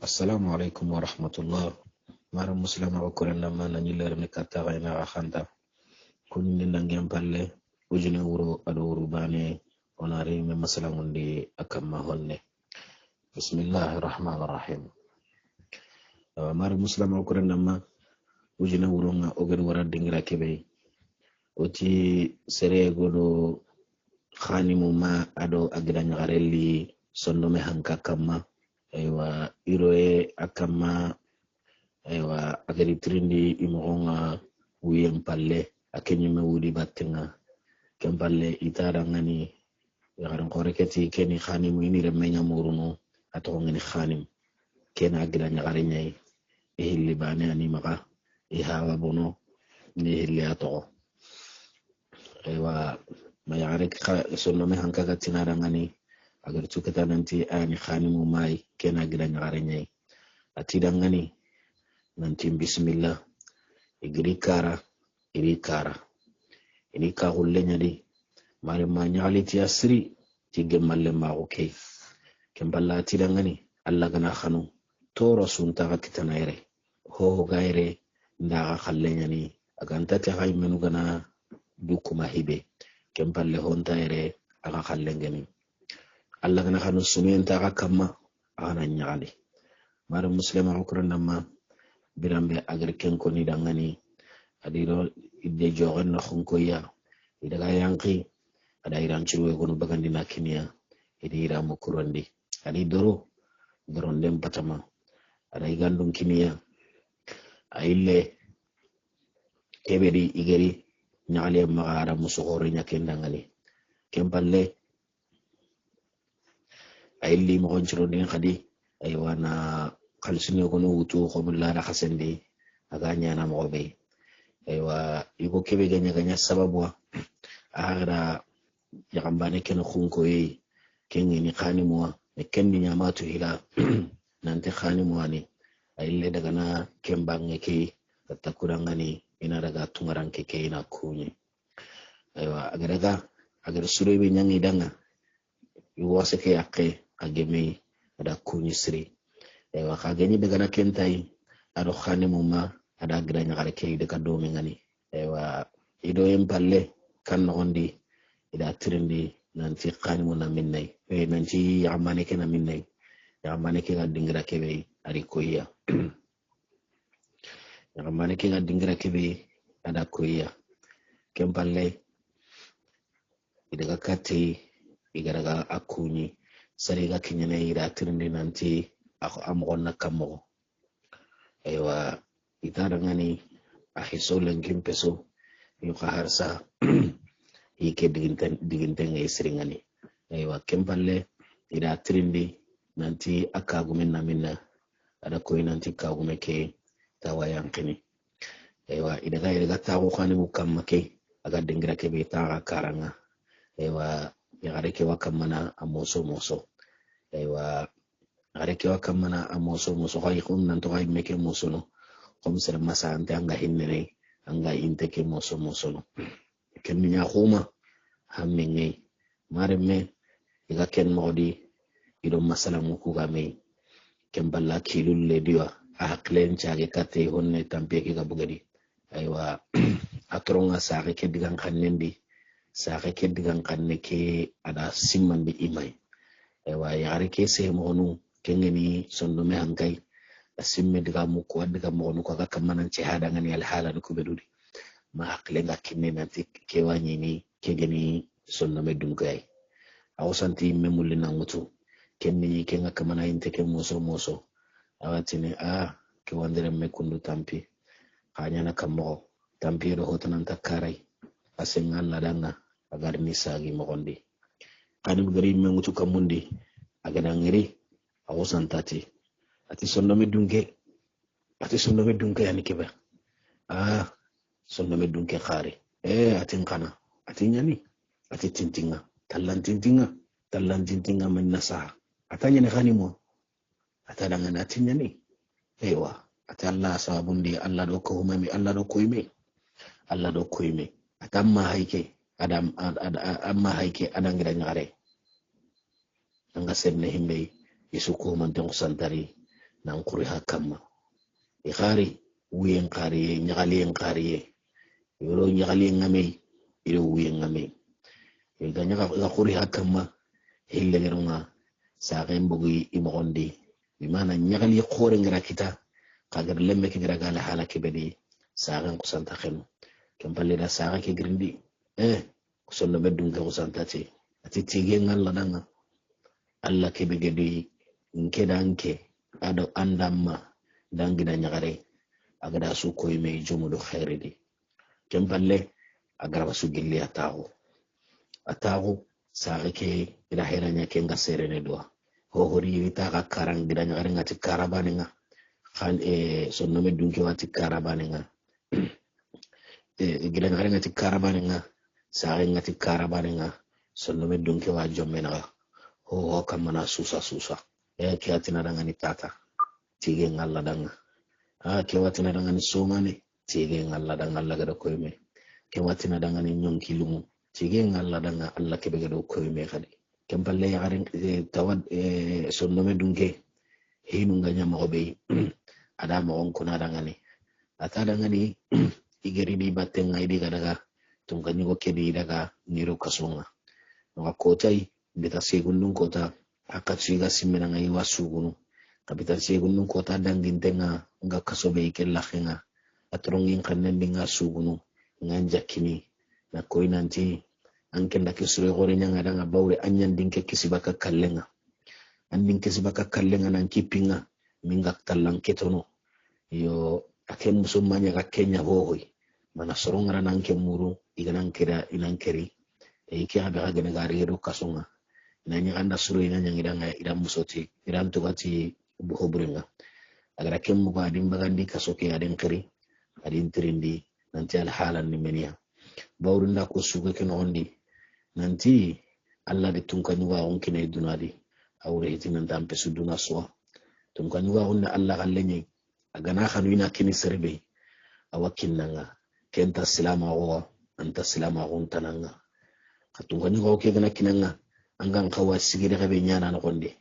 Assalamualaikum warahmatullah. Mara muslima wa kuranna mana nyiler mi katta gaina akhanta. Kunni nangem palle ujune wuro ado wuro bane onari me masalamundi akamma honne. Bismillahirrahmanirrahim. Mara muslima wa kuranna ma ujune wuro nga ogen wara dingira kebe. Oti sere godo khanimu ma ado agidanya garelli sondome hanka kamma. Aywa iroe akama aywa agari trindi imogonga wiyem palle akenyume wudi battenga kempalle itara ngani yagaran koreketi keni khanim ini remenya muruno ato ngani khanim kena agira nyagare nyai ehilli bane ani maka ihawa bono ni hilli ato aywa mayagare sonno me hanka gatinara ngani agar cukata nanti ani khanimu mai kena gira nyagare nyai atida ngani nanti bismillah igri kara iri kara ini ka hulle nyadi mare ma nyali ti asri ti gemalle ma okay kemballa atida ngani alla gana khanu to rasul ta kitana ire ho gaire ndaga khalle nyani aganta ta hay menu gana dukuma hibe kemballe honta ire aga khalle ngani Allah kana khanu sumen ta kama ana nyali mara muslima ukran nama birambe agriken ko ni dangani adiro idde jogen na khunko ya idaga yanki ada iran ciwe kono bagandi na kiniya idi ira mukurandi adi dorondem patama ada igandum kiniya aille kebedi igeri nyale magara musogori nyakendangani kempalle ailli mo gonchiro din khadi aywana khalsini kono wutu ko mulla la khasendi aganya na mo be aywa yugo kebe ganya sababu agra yakambane ken khunko yi kenni ni khanimu e kenni nyamatu hila nante khanimu ani aille daga na kembange ke takurangani ina daga tungaranke ke ina kunyi aywa agar surebe nyangi danga yuwase ke yakke agemi ada kunyi sri ewa kageni daga na kentai ado khanimu ma ada granya kare ke daga domi ngani ewa ido empalle kan nondi ida trindi nanti khanimu na minnai nanti yamane ke na minnai yamane ke ga dingira kebe ari koya yamane ke ga dingira kebe ada koya kempalle idaga kati igaraga akunyi sariga kinyane ira trindi nanti ako amgonna kamo aywa itara ngani ahiso lengim peso yuka harsa ike diginten ngani aywa kempalle ira trindi nanti akagumen na minna ada koy nanti kagume ke tawayankini aywa idaga tawo khani mukamma ke aga dingira ke be taga karanga aywa yagare ke wakamana amoso aywa yagare ke wakamana amoso hay kun nan to hay meke moso no kom sere masa ante anga hinnene anga inte ke moso no ken nya khuma hammenge maremme iga ken modi ido masala mu ku game ken balla kilul le diwa aklen chaage kate honne tampe ke ga bugadi aywa atronga saake ke digan kannendi saake ke digan kanne ke ada simman bi imay aywa yare ke se monu kengeni sondo me hankai asimme diga mu ko diga monu ko ga kamanan ci hada ngani al halan ko bedudi ma akle nga kinne nanti ke wani ni ke gani sondo me dum gay awsanti memul na mutu kenni ke nga kamana inte ke moso awatini ke wandere me kundu tampi kanya na kamo tampi ro hotanan takarai asengan ladanga agar misagi mogondi kanum gari me mutu kamundi agada ngiri awsantati ati sondo me dunke yani kebe sondo me dunke khare atin kana ati nyani ati tintinga tallan tintinga man nasa atanya ne khanimo atadanga na tinyani ewa ati Allah sababundi Allah do ko humami Allah do koyme atamma hayke amma hayke adangira nyare anga senne himbe isuko man tan santari nan quri hakamma ikhari wiyen qariye nyagaliyen qariye yoro nyagaliyen ngame iro wiyen ngame ganya ga quri hakamma hille gerunga saqen bugi imogondi bimana nyagali khore ngira kita kagar lemme ke ngira gala hala ke bedi saqen kusanta khenu kempalle da saqa ke grindi kusondo beddum ke kusanta ti ati tige ngalla danga alla ke begedi nke danke ado andamma dangina nyagare agada su koy me jomudo khairidi kempalle agara su gilli atago saqa ke ila heranya ke ngasere doa ho hori wita ka karang gida nyagare ngati karabane nga khan sonno me dunki wati karabane nga gida nyagare ngati karabane nga saqa ngati karabane nga sonno me dunki wa jomme na ho kamana susa ke atina danga ni tata tige ngalla danga ke watina danga ni somane tige ngalla danga Allah gada koyme ke watina danga ni nyonki lumu tige ngalla danga Allah ke begado koyme khadi kempalle yaren tawad sonno me dunke hinu nganya maobe ada ma on kuna danga ni ata danga ni igeri di batenga idi daga tungani ko kedi daga niro kasunga no kotai bita segundun kota akatsiga simena ngai wasugunu kapita segundun kota dangintenga nga kasobe ikella khenga atrongin kannen dinga sugunu nganja kini na koinanti anke ndaki sure gore nyanga danga bawre anyan dinke kisibaka kallenga andin kisibaka kallenga nan kipinga minga tallan ketono yo akem musumanya ka Kenya hohoi mana sorongara nan ke muru iganan kira inankeri iki habe ga gane gari ro kasunga nani anda suru ina nyangidanga idan musoti idan tugati buhobringa agara kemmu ba din bagandi kasoke aden kari adin trindi nanti al halan ni menia bawrunda ko suga ken ondi nanti alla de tunkani wa onkine dunadi awre hitinan tampe suduna so tunkani wa onna alla gallenye agana khanu ina kini serbe awakinnanga kenta silama wa anta silama guntananga katungani wa ke gana kinanga angan kawa sigire gabe nyana na gonde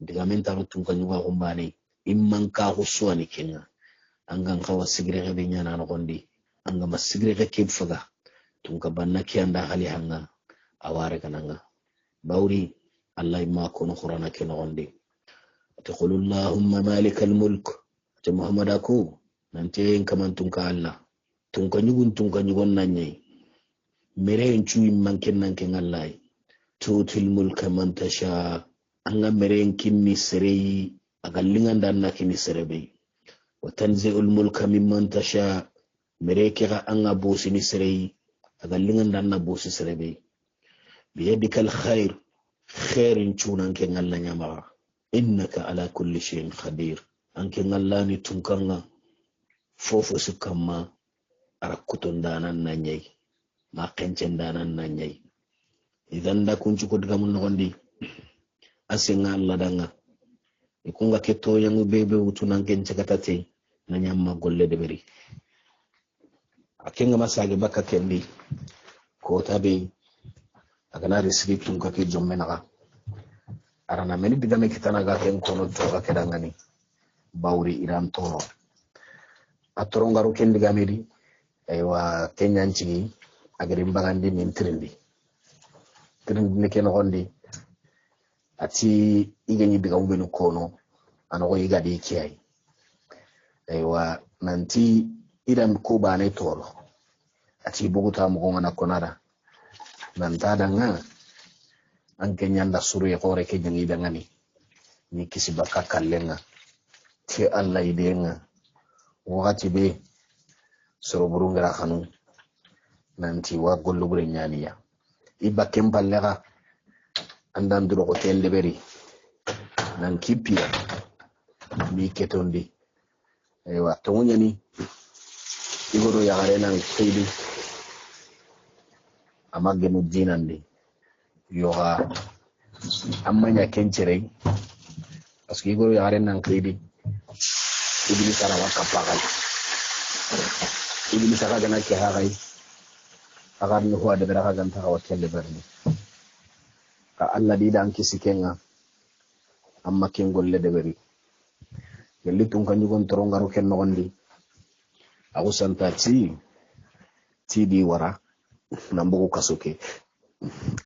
diga men taro tunkani wa gumbane imman ka huswani kenga angan kawa sigire gabe nyana na gonde anga masigire ga kebfaga tunka banna kiyanda hali hanga aware kananga bawri Allah imma kono qur'ana ke gonde taqulu allahumma malikal mulk ta muhammad aku nante kaman tunka Allah tunka nyugon nanye mere en cuyi manken nan ken Allah tutul mulka man tasha anga mere en kinni serei agallingan dan na kinni serebe wa tanzi'ul mulka mimman tasha mere ke ga anga bosini serei agallingan dan na bosi serebe biyadikal khairin cunan ken Allah nyama innaka ala kulli shay'in qadir anke Allah ni tunkanga fofo sukamma arakutun danan nanyai ma kencen danan nanyai idan da kunci ko diga mun nondi asinga Allah danga ikunga keto yangu bebe utunan kence katate na nyamma golle de beri akenga masage baka kendi ko tabe agana risiki tunka ke jommena arana meni bidame kitana ga ken kono to ga kedangani bawri iram tono atorongaru kendi gamedi aywa kenyanci agarim bagandi min trindi ne ken gondi ati igani diga ubenu kono ano ko igadi kiyai aywa nanti idan ko bane tolo ati buguta mo ngana konara nanta danga an kenyanda suru e kore ke jangi dangani ni kisibaka kallenga ti Allah idenga wakati be soro burungara khanu nanti wa gollu bure nyaniya iba kemballega andan duro ko tende beri nan kipia mi ketondi ewa to nyani igoro ya gare nan khidi amage no dinandi yoga amanya kencere parce que igoro ya gare nan khidi ibili sara wa kapagal ibili sara gana ke hagai agar ni huwa da bera ganta ka wakelle berni ka Allah di dan kisikenga amma ken golle de beri gelli tun kan yugon torongaro ken nogondi aku santa ti di wara nambugu kasuke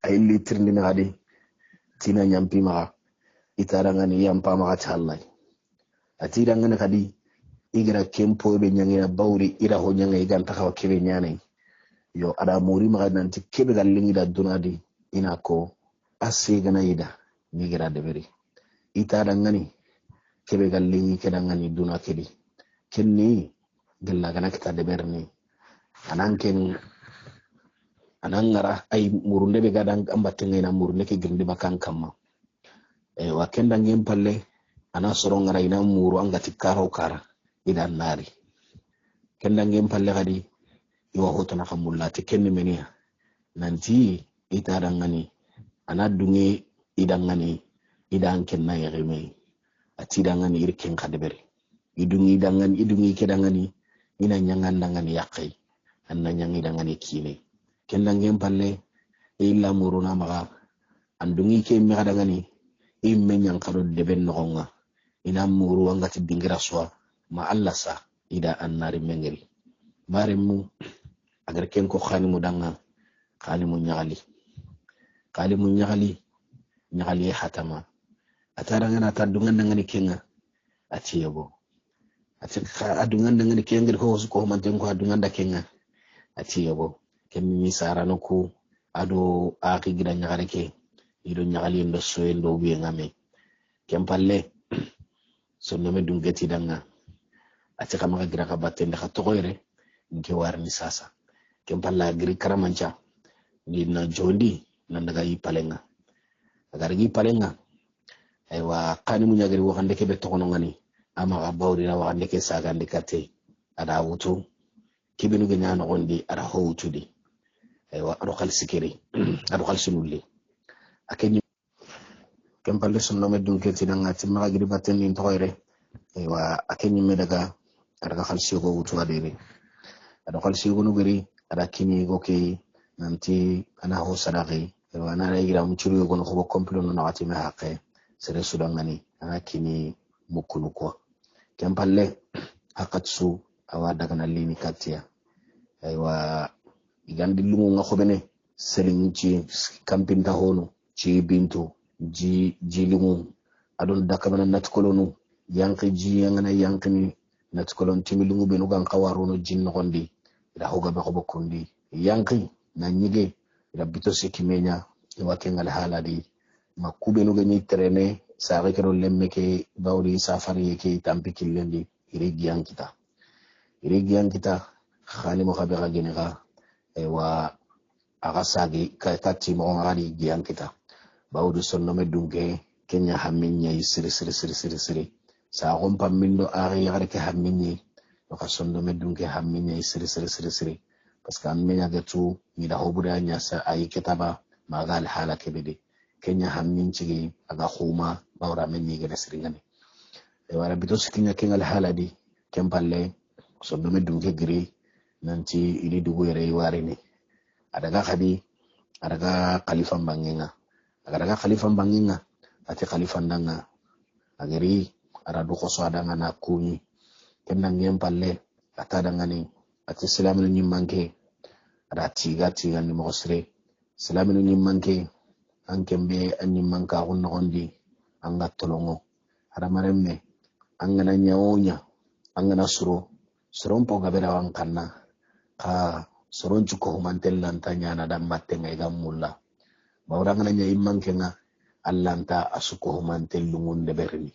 ayilli tirndi na adi tina nyampi maka itarangani yampa maka challai atirangani kadi igira kempo be nyangina bawri ira ho nyanga iganta kawa kebe nyane yo ada muri maka nanti kebe gallingi da dunadi ina ko asigana ida nigira deberi itarangani kebe gallingi kedangani duna kedi kenni gella gana kita deberni anangara ay murunde be gadang ambatte ngena murunde ke gindi bakan kamma wa kenda ngem palle ana soro ngara ina muru angati karo kara idan nari kenda ngem palle kadi iwa hotona kamullati kenni menia nanti ita dangani ana dungi idangani idan kenna yageme ati dangani irken kadebere idungi kedangani ina nyangandangani yakai anna nyangi dangani kine kenda ngem palle illa muruna maga andungi ke mi kadangani imme nyankaro deben nogonga ina muru angati dingira swa ma alla sa ida annari mengeri maremu agar ken ko khani mudanga khani mu nyagali hatama ataranga na tadungan ngani kenga ati yabo ati adungan ngani kenga ko ko manten ko adungan da kenga ati yabo kemmi sarano ko ado aki gida nyagare ke ido nyagali ndo soyendo biye ngame kempalle sonno me dungeti danga ati kama gira ka batte ndaka tokoyre nke warni sasa kempalla giri karamancha ni na jondi nan daga yi palenga agar gi palenga aywa kani munya gari wakande ke betto kono ngani ama ga bawri na wakande ke saga ndikate ada wutu kibinu ganya no gondi ada howtudi aywa ado khalsikiri ado khalsunulli akenyi kempalle sunno me dunketi danga timma giri batte ni tokoyre aywa akenyi me daga ada khalsi go wutu adere ado khalsi go no gari ada kini go ke nanti ana ho sadaqi ana regira muchuru go no ko komplo no nawati me haqqe sere sudangani ana kini mukunu ko kempalle hakatsu awa daga na lini katia aywa igandi lungu nga khobene selinci kampinta hono ci bintu ji lungu adon dakamana natkolonu yanki ji yangana yankini natkolon timi lungu benu gan kawarono jinno gondi ida hoga be ko bokundi yanki na nyige ida bito sekimenya wakengal haladi makube no gani trene saare kero lemme ke bawri safari ke tampi killendi irigian kita khani mo khabe gani ga wa aga sagi ka tatti mo ngari gian kita bawdu sonno me dunge kenya haminya siri sa gon pamindo ari yare ke haminyi o ka sonno me dunge haminya siri parce que amenya gatu ni da hobuda nya sa ay kitaba magal hala kebede kenya hammin cigi aga khuma bawra men ni gene siringani e wara bito sikinya kengal haladi kempalle so do medum ke giri nanti ini dugu yere warini adaga khalifan banginga ati khalifan danga ageri aradu khoso adanga na kunyi kenna ngem palle ata dangani ati silamu ni manke ada tiga ni mosre silamu ni manke ankembe anyi manka hunno ondi anga tolongo ada maremme angana nyaonya angana suron po gabera wankanna ka suron cuko humantel lantanya na dammatte ngai gamulla bawranga nya immanke nga allanta asuko humantel lungun de berni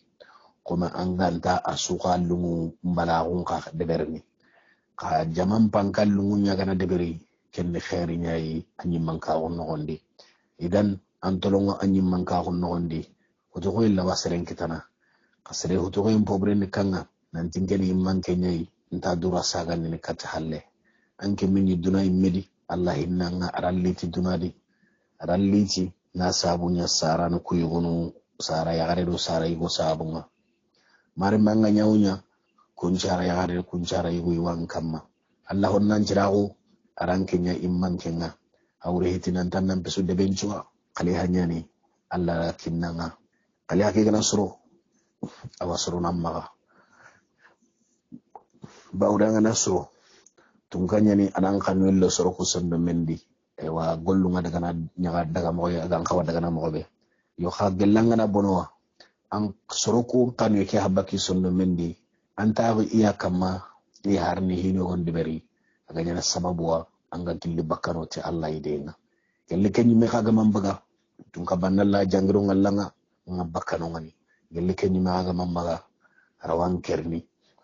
koma anganta asuka lungu mbalagun ka de berni ka jaman pankal lungun nya gana de beri kenne khairi nyai anyi manka hunno ondi idan antolongo anyi manka hunno ondi hoto ko illa waseren kitana kasere hoto ko impobre ni kanga nanti ngeni immanke nyai nta dura saga ni kata halle anke minni duna immedi allah innanga aralliti dunadi aralliti na sabunya sara no kuyugunu sara yagare do sara igo sabunga mare manga nyawnya kuncara yagare kuncara igo iwan kamma allah honnan jirago aranke nya immanke nga awre hitinan tan nan besu de benchua kali hanyani allah kinnanga kali hakika nasro awasro namaga bawda ngana so tungkanya ni anan kanwello soro ko sondo mendi e wa gollu nga daga na nyaga daga mo ya gan kawa daga na mo be yo ha gelanga na bonwa an soro ko kanu ke habaki sondo mendi anta iya kama ni harni hino on diberi aga nyana sababu anga gilli bakkano te Allah idenga gelle kenyi me kaga mambaga tunka banalla jangiro ngallanga ngabakkano ngani gelle kenyi me kaga mambaga rawan kerni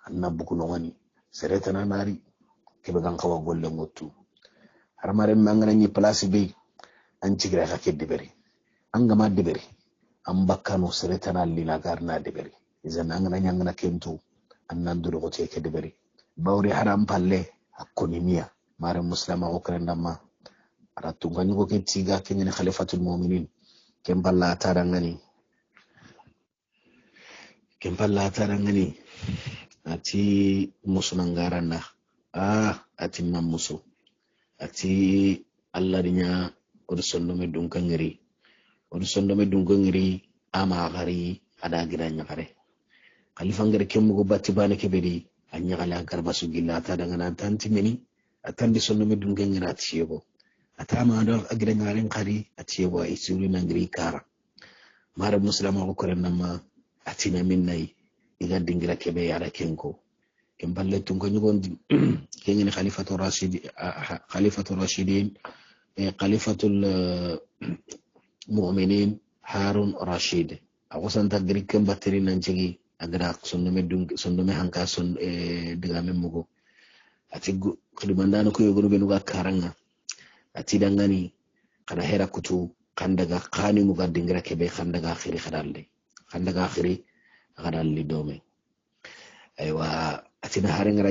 anna bukuno ngani seretana nari kebe gan kawa golle ngotu haramare mangana ni place be an cigira ka ke diberi an gama diberi an bakkano seretana lina garna diberi izan an ngana nyangana kento annan duro ko te ke diberi bawri haram palle hakoni miya mare muslima ko krendama aratu ganyu ko ke tiga kenyen khalifatul mu'minin kemballa tarangani ati musunangaranda ati mamusu ati Allah dinya ursondo me dunkangiri ama gari ada giranya kare khalifa ngere kemmugo batti bane kebedi anya kala garbasu gillata daga nan tanti meni atandi sonno me dunkangiri atiyebo atama do agiranya ren kari atiyebo isuri nangiri kara mara muslima ko korennama atina minnai iga dingira kebe yara kenko kemballe tunko nyugondi kengene khalifatul rashidin khalifatul mu'minin harun rashid akosan tagri kembateri nanjigi agara sonno me hanka son diga memmugo ati khidmandano ko yogono benuga karanga ati dangani kana hera kutu kandaga khani muga dingira kebe kandaga akhiri khadalli dome aywa atina harengara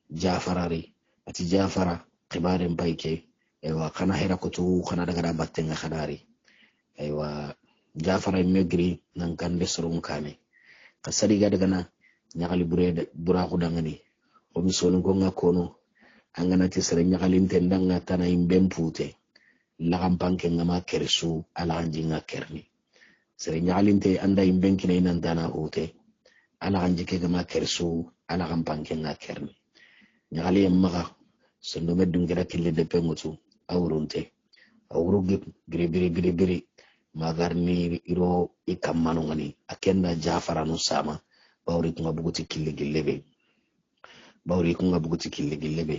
jafarari ati jafara kibaren bayke aywa kana hera kutu kana daga battenga khadari aywa jafara megri nan kande sorun kane kasari ga daga na nyagali bura ko dangani o mi solon ko ngakono angana ti sere nyagali tendanga tana imbem pute lagam panke ngama kersu ala anjinga kerni sere nyagali te anda imben kine nan dana hote ala anjike gama kersu ala gam panke nga kerni nyagali yamma sondo medum gira kille de pengutu awrunte awrugi biri magarni iro ikammanu ngani akenda jafara no sama bawri kunga buguti kille gillebe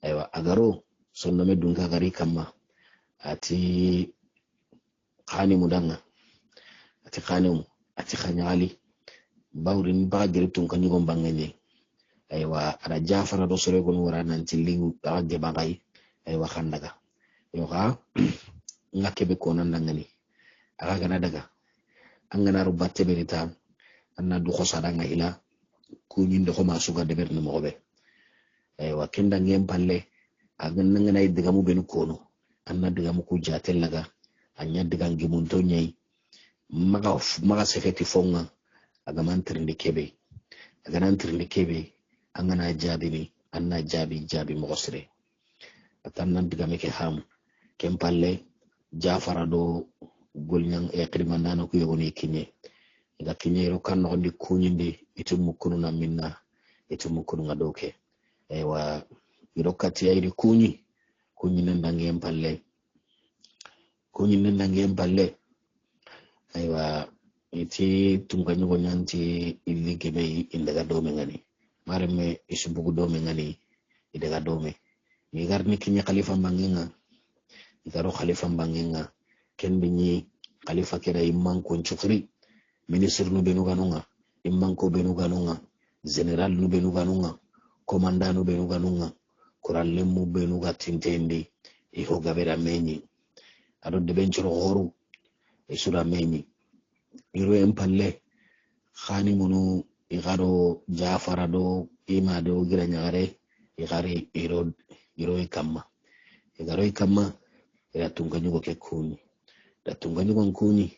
aywa agaro sondo medum ka gari kamma ati khani mudanga ati khanyali bawri ni ba gari tun kan yugo bangene aywa ada jafara do sore gon wara nan tillingu agge bagay aywa khandaga yo ha ngakebe ko nan ngani aga gana daga an gana rubatte berita anna du khosada nga ila ku nyinde ko masuga de berne mo be aywa kenda ngem palle aga ngana diga mu ben kono anna diga mu ku jatel laga anya diga ngimun to nyai maga sefeti fonga aga mantrinde kebe an gana jabini anna jabi mo gosre atanna diga meke ham kem palle jafara do golnyang qrimandano ko yogoni kinye ida kinye ro kan no ndi kunyinde itu mukunu na minna itu mukunu ngadoke aywa irokati ayri kunyi nandangem palle aywa iti tunganyo go nyanti illigebe indaga dome ngani mareme isubugu dome ngani idaga dome ni garni kinye khalifa mbangenga igaro khalifa mbangenga kembe ni khalifa kera imman ko chukri ministre no benu ganunga imman ko benu ganunga general no benu ganunga komanda no benu ganunga kuralle mu benu gatintendi iho gabera menyi ado de benchoro horu isura menyi iro empalle khani munu igaro jafara do ima do gira nyare igari iro ikamma ira tunganyugo ke kuni da tunganyugo kuni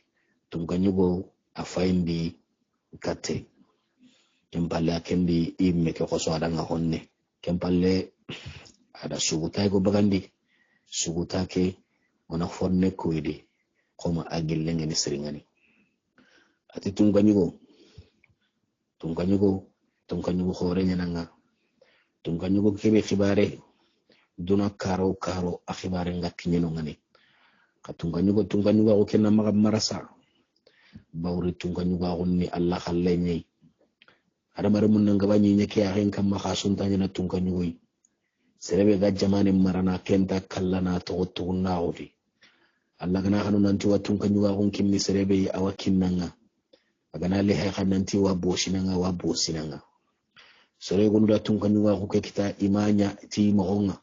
tunganyugo afaindi kate kempalle akendi imme ke koso adanga honne kempalle ada sugutay go bagandi sugutake ona fonne koydi koma agille ngeni siringani ati tunganyugo hore nyananga tunganyu kebe khibare duna karo akhibare ngakinyeno ngani katunganyu ko kenna maga marasa bawri tunganyu ga onni Allah khallenyi ada mare mun nga banyi nyake ya hen kam makhasun tanya na tunganyu goyi serebe ga jamane marana kenta kallana to tunna odi Allah gana hanu nanti wa tunganyu ga gon kimni serebe awakinnanga agana le hay khananti wa bosinanga sore gonu da tunganyu ga ko kita imanya ti moonga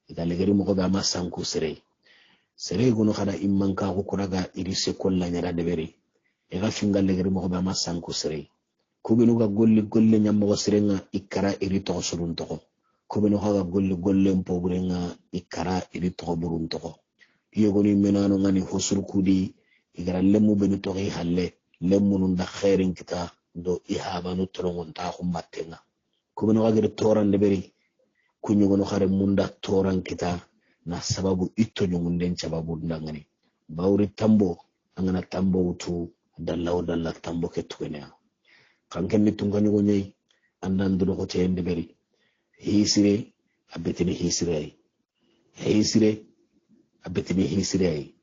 idale gari mo ko ba masanku sere gonu khada imman ka ko kuraga irise kolla nyara debere e ga fingal le gari mo ko ba masanku sere kubinu ga golli nyammo ko serenga ikara iri to surun to kubinu ga golli mpoburenga ikara iri to burun to yegoni menano ngani hosurkudi igara lemu benu to halle lemu nun da khairin kita do ihabanu trongon ta khummatenga kubinu ga gari toran debere kunyugono khare munda toran kita na sababu ito nyungunden sababu ndangani bawri tambo angana tambo utu dalla tambo ketuene kanken ni tunganyugo nyei andan duno ko tende beri hisire abetini hisire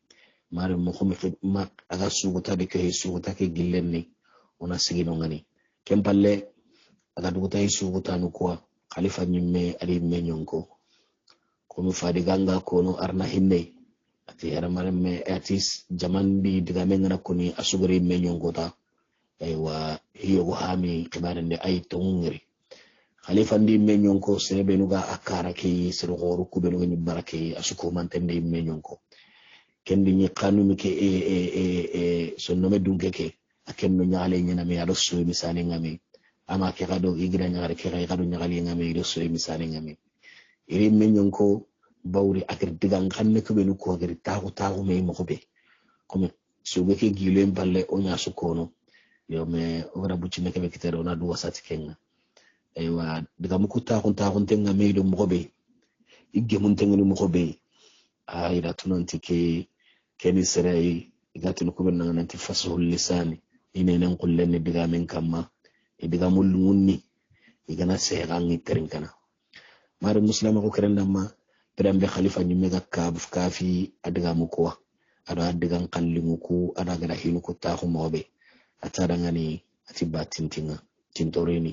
mare mo khomi ma aga suguta de ke suguta ke gillenni ona sigino ngani kempalle aga duguta suguta no kwa khalifa nyimme ali menyonko kono fadi ganga kono arna hinne ati yaramare me atis jamandi diga mengana koni asugari menyonko ta aywa hiyo go hami kibarande ay tongri khalifa ndi menyonko sebe nuga akara ki sero goru kubenu ni barake asuko mantende menyonko kendi ni kanumi ke sonno me dungeke akenno nyaale nyana me ado so misane ngami ama ke gado igira nyaare ke gado nyaali ngami do so misane ngami iri menyonko bawri akir digan xanne ko benu ko gari taxu me mo ko be comme suube ke gilem balle o nya su kono yo me ora bucci ne ke be kitero na du wasati kenga aywa diga mu ko taxu tenga me do mo ko be igge mun tenga ni mo ko be ayda tunanti ke keni serai igatu ko ben nanti fasul lisani ine nan kullen diga men kamma diga mulunni igana seerangi terinkana mare muslima ko kerenda ma pedambe khalifa ni mega kafi adiga muko ada adiga kallimuku ada gara hinuko taxu mobe atara ngani atiba tintinga tintorini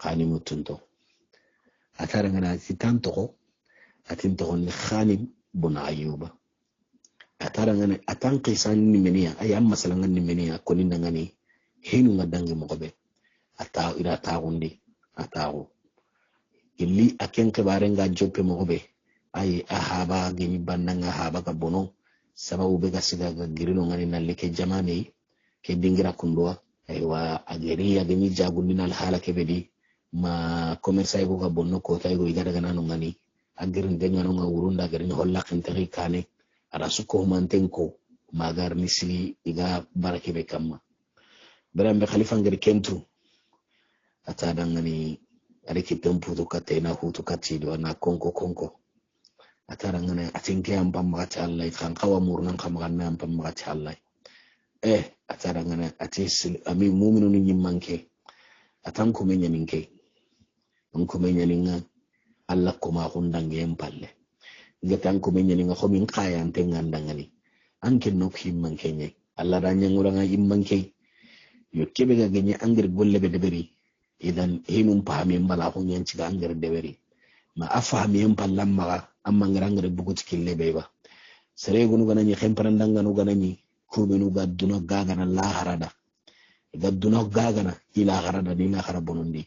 khani mutunto atara ngana titanto ko atinto ni khani buna ayuba atara ngani atan qisan ni meniya ayam masalan ni meniya koni ngani hinu ngadangi mobe ata ira tagundi atago illi aken kebarenga joppe mobe ay ahaba gini bandanga haba ka bono sababu be gasiga ga girino ngani nalle ke jamani ke dingira kundwa aywa ageri ageni jagundi nal hala ke bedi ma commerce ay go ga bonno ko tay go igada ga nanu ngani agerin denga no ngurunda garin holla khintari kane ara suko mantenko magar nisli iga barake be kamma berambe khalifa ngari kentu atadangani ariki temputo katena hutu katido na konko atarangana atinke ampam magati Allah kan kawa murnan kamaganna ampam magati Allah atarangana atis ami mu'minun nyimmanke atanko menyaninke onko menyaninga Allah ko ma hundange empalle ngatanko menyaninga khomin qaya antengandangani anke nokhi mankenye Allah ranyangura nga immanke yo kebe ga genye angir golle be deberi idan hinum pahami mbala ko nyanci ga angir deberi ma afahami empallam maga amma ngir bugut kille beba sere gonu ganani khemparandanga no ganani ko benu gadduna gagana la harada gadduna gagana ila harada ni na harabonundi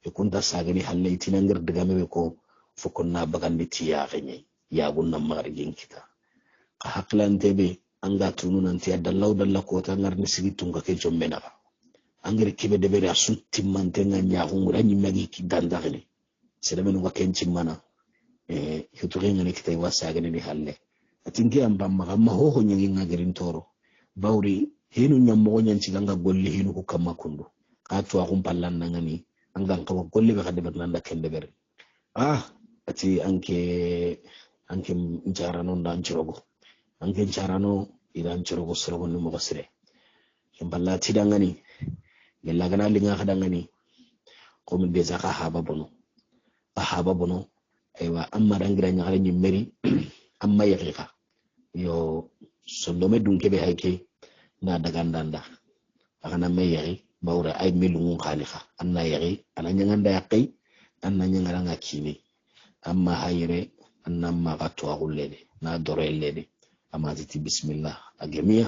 e kunta sagani halle itina ngir diga mebe ko fukonna bagandi tiya genye ya gunna margin kita ka haklante be anga tunu nanti dalla ko ta ngar ni sigitunga ke jommena angere kibe de bere asutti mantenga nya hungura nyimagi kidandagni sedamenu wakenchi mana huturenga ne kitai wasagani ni halle atinge amba magama ho nyangi ngagerin toro bawri hinu nyammo nyanci ganga golli hinu ko kamma kundu atwa kumpallan nangani anga ko golli be kade berlanda kende bere ati anke njarano ndan cirogo anke njarano idan cirogo sorogo ni mo basire kimballa tidangani gella gana linga kadangani ko min be zaka haba bono ahaba bono aywa amma dangira nyagare ni meri amma yaqiqa yo sondome dunkebe hayke na dagandanda akana mayari bawra ay melungun khaliqa anna yari ana nyanganda yaqi anna nyangara ngakini amma hayre anna ma qatu agullede na dorellede amma ziti bismillah agemiya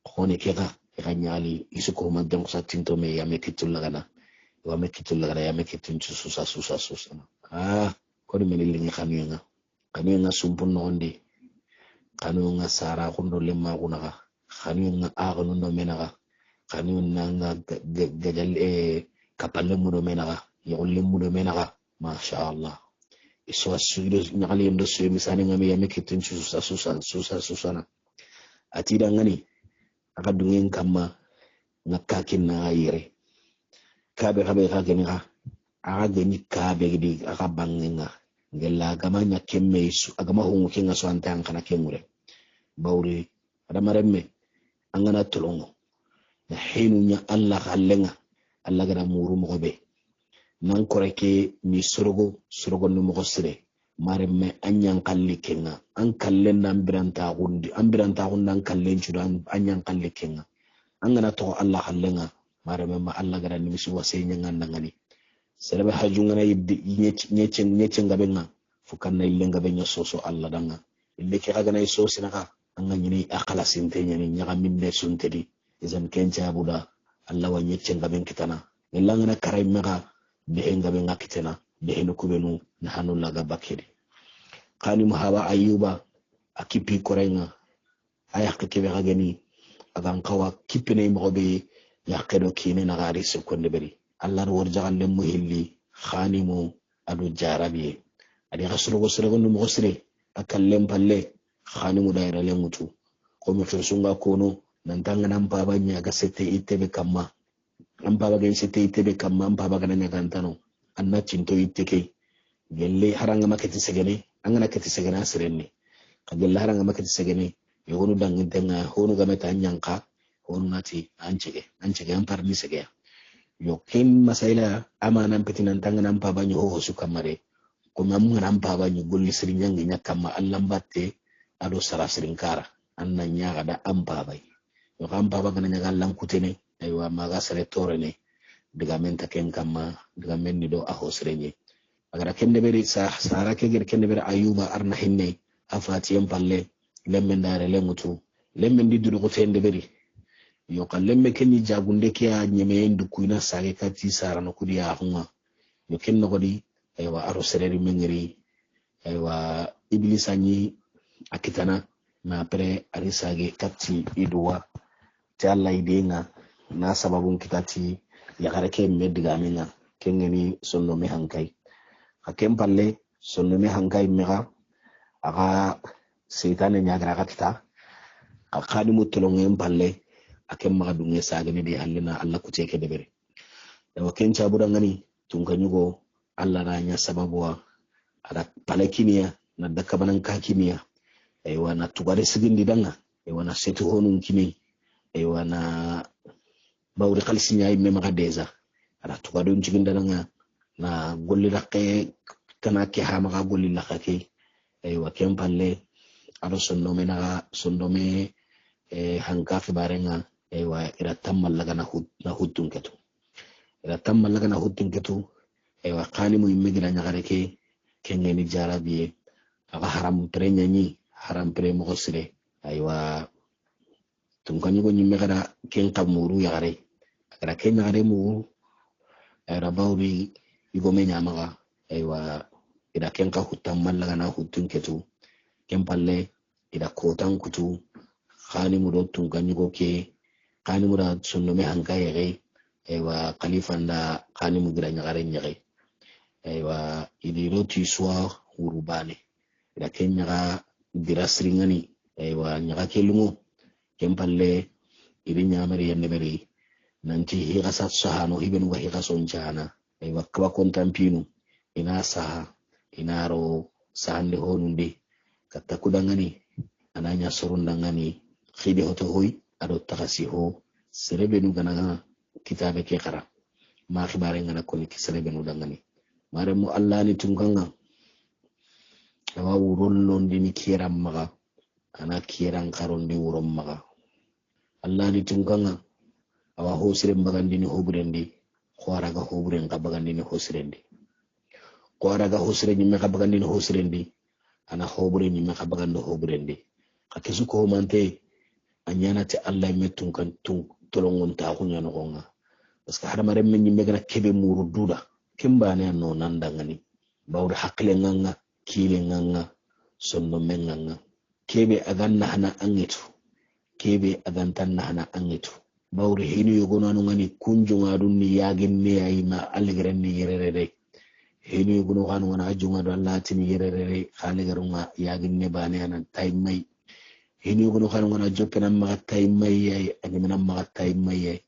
khone kega nyali isuko mandam satinto me yame kitulagana yame kitun susa ko ni meni kanyenga sumpun nondi kanyenga sara kundo lemma kunaga kanyenga agunu no menaga kanyenga gajal kapalle mudo menaga yolle mudo menaga masha Allah iso asudo nyali ndo so misani ngami yame kitun susa na atida ngani aka dungen kama ngakakin na yire kabe ka geniga aga geni kabe gidi aga bangenga ngella gama nya kemme isu agama hungu kinga so antan kana kemure bawri ada maremme angana tolongo na hinu nya Allah kallenga Allah gada muru mo be nan koreke mi sorogo no mo sire maremme anyan kalli kenga an kallen nan biranta gundi an biranta gundan kallen chudan anyan kalli kenga angana to Allah kallenga maremme ma Allah gada ni misu wasay nyanga ngani serebe hajungana nyece ngabenga fukanna ile ngabenya soso Allah danga ile ke agana iso sinaka anga nyini akala sinte nyani nyaga minne suntedi izan kencha buda Allah wa nyece ngaben kitana ilangana karay mega de ngaben kitana de no kubenu na hanu laga bakedi kani muhawa ayuba akipi korenga ayak kebe gani agan kawa kipene mobe yakedo kine na gari sekonde beri Allah warjagan le muhilli khanimu adu jarabi adi khasrugo no mosre akallem palle khanimu daira le mutu ko mi khirsunga kono nan tanga nan baba nya ga sete itebe kamma an baba ga sete itebe kamma an baba ga nya gantano anna cinto iteke gelle haranga makati segene angana kati segena sirenni kagella haranga makati segene yonu dangin tenga honu ga meta nyanka honu ngati anchege an parni segea yo ken masaila amana petinan tanganan pabanyo ho sukamare ko mamun nan pabanyo golli sirinyang nyakama Allah batte ado sara sirinkara anna nyaga da ampabai yo kan paba kana nyaga Allah kutene aywa maga sare torene diga men taken kama diga men ni do aho sirenye agara kende beri sara ke ger kende beri ayuba arna hinne afati palle lemmen dare lemutu lemmen diddu ko tende beri yo kallemme kenni jagunde ke a nyeme ndu kuina sage kati sara no kudi ya hunga yo kenno godi aywa aro sereri mengeri aywa iblisa ni akitana na pre ari sage kati idwa ta Allah idenga na sababun kitati ya garake meddiga minga kengeni sonno me hankai hakem palle sonno me hankai mega aga seytane nyagra katita akadi mutulongen palle akem maga dunge sagani di hallina Allah ku teke debere da waken cabura ngani tunkanyugo Allah ranya sababuwa ada palekiniya na daka banan kakiniya aywa na tugare sigindi danga aywa na setu honun kini aywa na bawri khalsinya imme maga deza ada tugare unjiginda danga na golli rakke kana ke ha maga golli lakake aywa kempalle ado sondome hanka barenga aywa ira tammal laga na hudun ketu aywa qani mu immigra nyagare ke kengeni jarabiye aga haram pre mo sire aywa tunkanyu ko nyimme kada ken kamuru yagare agara ken yagare mu ayra bawbi igo me nyamaga aywa ira ken ka hutammal laga na hudun ketu kempalle ira kotan kutu khani mu do tunkanyu ko ke khani mu da sunno me hanka yare aywa khalifanda khani mu gira nyagare aywa idiro tiswa urubane ida kenya dira sringani aywa nyaga kelungu kempalle idi nyamari yenne beri nanti higa sat sahano hibenu wa higa sonjana aywa kwa kontampinu ina saha inaro sahande honundi katta kudangani ananya sorundangani khide hoto hoy ado takasi ho serebenu ganaga kitabe ke kara ma khibare ngana ko ni serebenu dangani maremu Allah ni tungkanga awa wuron dini kiran maga ana kiran karon di wuron maga Allah ni tungkanga awa hosiren bagandini hoburendi khwaraga hoburen ka bagandini hosirendi khwaraga hosiren nyimme ka bagandini hosirendi ana hoburen nyimme ka bagando hoburendi kakesu ko mante anyana te Allah metun kan tung tolongon ta kunya no gonga parce que hadamare men nyimme gana kebe muru duda kimbane no nandangani bawr hakle nganga kile nganga sonno men nganga kebe aganna hana angetu kebe agantanna hana angetu bawri hinu yogono anu ngani kunjunga dunni yagin ne ayima algren ni yerere hinu yogono anu ngana ajunga do latini yerere khaligarunga yagin ne bane anan taymay hinu yogono anu ngana joppena ma taymay ay animana ma taymay ay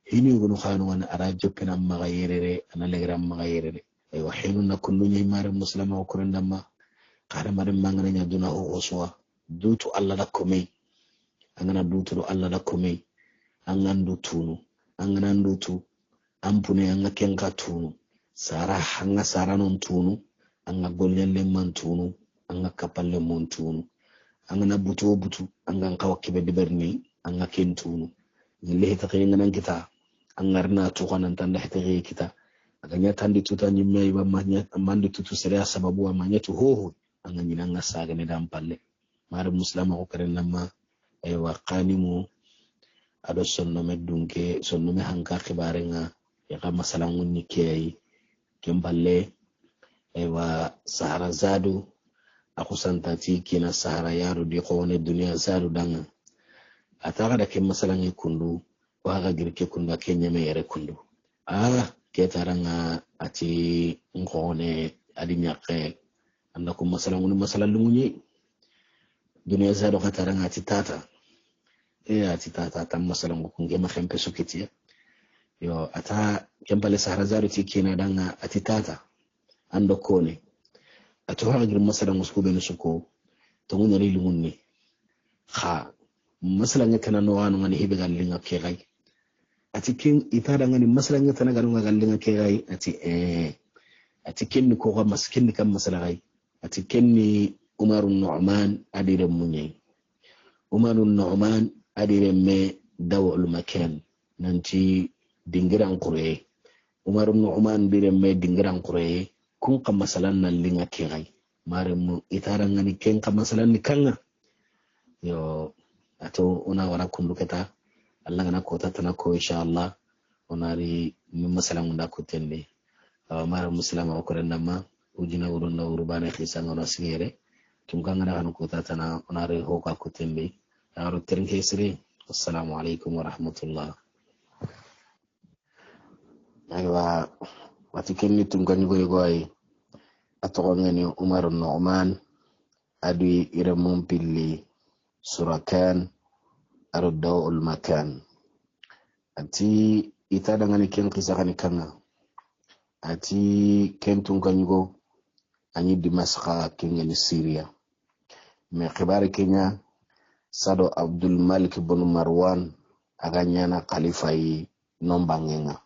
hinu yogono anu ngana ara joppena ma yerere analgram ma yerere ay wa hinu na kullu nyaymar muslima wa kurandama qara mare mangana nya duna o oswa dutu alla da komay angana dutu alla da komay angandu tunu anganandu tu ampune anga kenka tunu sara hanga sara non tunu anga gollelle man tunu anga kapalle mon tunu angana butu anga kawkibe diberni anga ken tunu nille hita nan kita angarna to kanan tanda hita kita aganya tandi tuta nyimme ba manya mandi tutu sere sababu wa manya tu hoho anga nyinanga saga ne dampalle mare muslima ko karen namma ay wa qanimu ado sonno meddunke sonno me hanka khibarenga ya kama salangun ni kei kemballe ewa sahara zadu aku santati kina sahara yaro di kone dunia zadu danga ataka da ke masalangi kundu waga girke kundu kenya me yere kundu ketaranga ati ngone adi nyake anda ku masalangun masalalungunyi dunia zadu kataranga ati tata ati tata tam masalan ko ngema khempe sukiti yo ata kembale sahara zaru tikina danga ati tata ando kone atu hagir masalan musko ben suko to ngoni lungunni kha masalan ngata no wanu ngani hibe gallinga ke gai ati kin itada ngani masalan ngata na galunga gallinga ke gai ati kin ko ga maskin kan masala gai ati kin Umarun Nu'man adire munye Umarun Nu'man adire me dawul makan nanti dingiran qure Umar ibn Uman bire me dingiran qure kun kam masalan nan linga kirai maremu itaran ngani ken kam masalan ni kanga yo ato una wara kundu keta Allah ngana ko tatana ko inshallah onari mi masalan nda ko tende mara muslima ko rendama ujina urun na urbane khisan ona sigere tum kanga na ko tatana onari ho ka ko tembe aro terinke sire assalamu alaikum warahmatullah aywa watikenni tungani goy atogongani Umar Nu'man adi iramum pilli surakan arudawul makan ati ita dangani ken kisakani kanga ati ken tungani go ani Dimasqa kengani Syria me khibari kenya Sado Abdul Malik bin Marwan aganyana khalifa yi nombangenga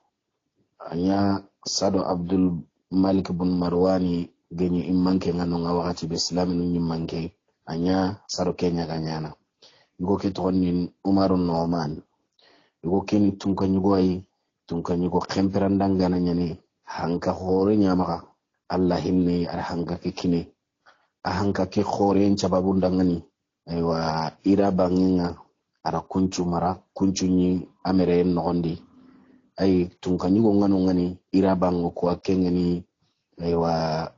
anya Sado Abdul Malik bin Marwani genyi immanke ngano nga wakati be Islam nu nyimmanke anya Sado Kenya ganyana yugo ke tonni Umar Nu'man yugo keni tunka nyugo ay tunka nyugo khemperandanga na nyane hanka hore nyamaka Allah hinni ar hanka ke kine a hanka ke khore nchababu ndangani aywa ira banginga ara kunchu mara kunchu ni amere nondi ay tunkanyu ngano ngani ira bango ko akengani aywa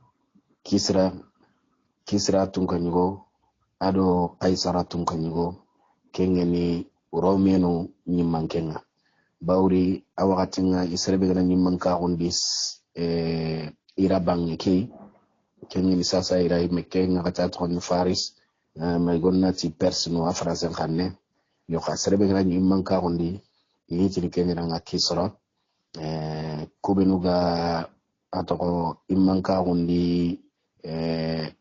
kisra tunkanyu ado kaisara tunkanyu kengani romeno nyimmankenga bawri awakatinga israbe gana nyimmanka ondis ira bangi ke kengani sasa ira mekenga kata ton faris may gonnati persino afransen khanne yo khasrebe gana nyimmanka ondi yiti kenira nga kisra kubenuga atoko immanka ondi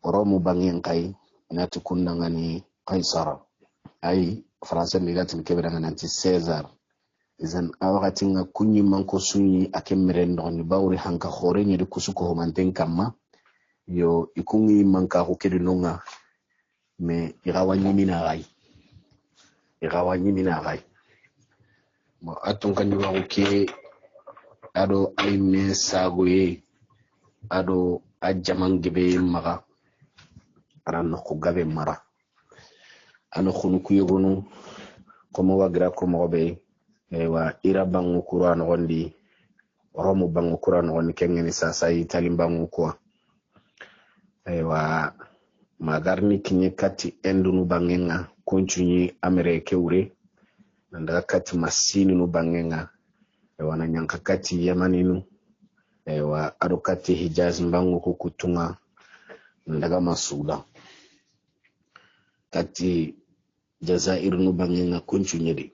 romu bangien kai inati kunna ngani kaisara ay français ni latin kebera ngani Caesar izan awakati nga kunyi manko sunyi akemere ndoni bawri hanka khore nyedi kusuko homanten kama yo ikungi manka hukedi nonga me irawanyi mina gai mo atun kanyi wa uke ado aime sagoye ado ajaman gebe maga aran ko gabe mara ano khunu kuyegonu komo wagira komo be wa ira bangu kuran gondi romu bangu kuran gondi kengeni sasa italim bangu kwa wa magarni kinye kati endunu bangenga kunchunyi amerike ure nanda kati masini nu bangenga wana nyanka kati yamaninu wa ado kati hijaz mbangu kukutunga ndaga masuda kati jazair nu bangenga kunchunyi di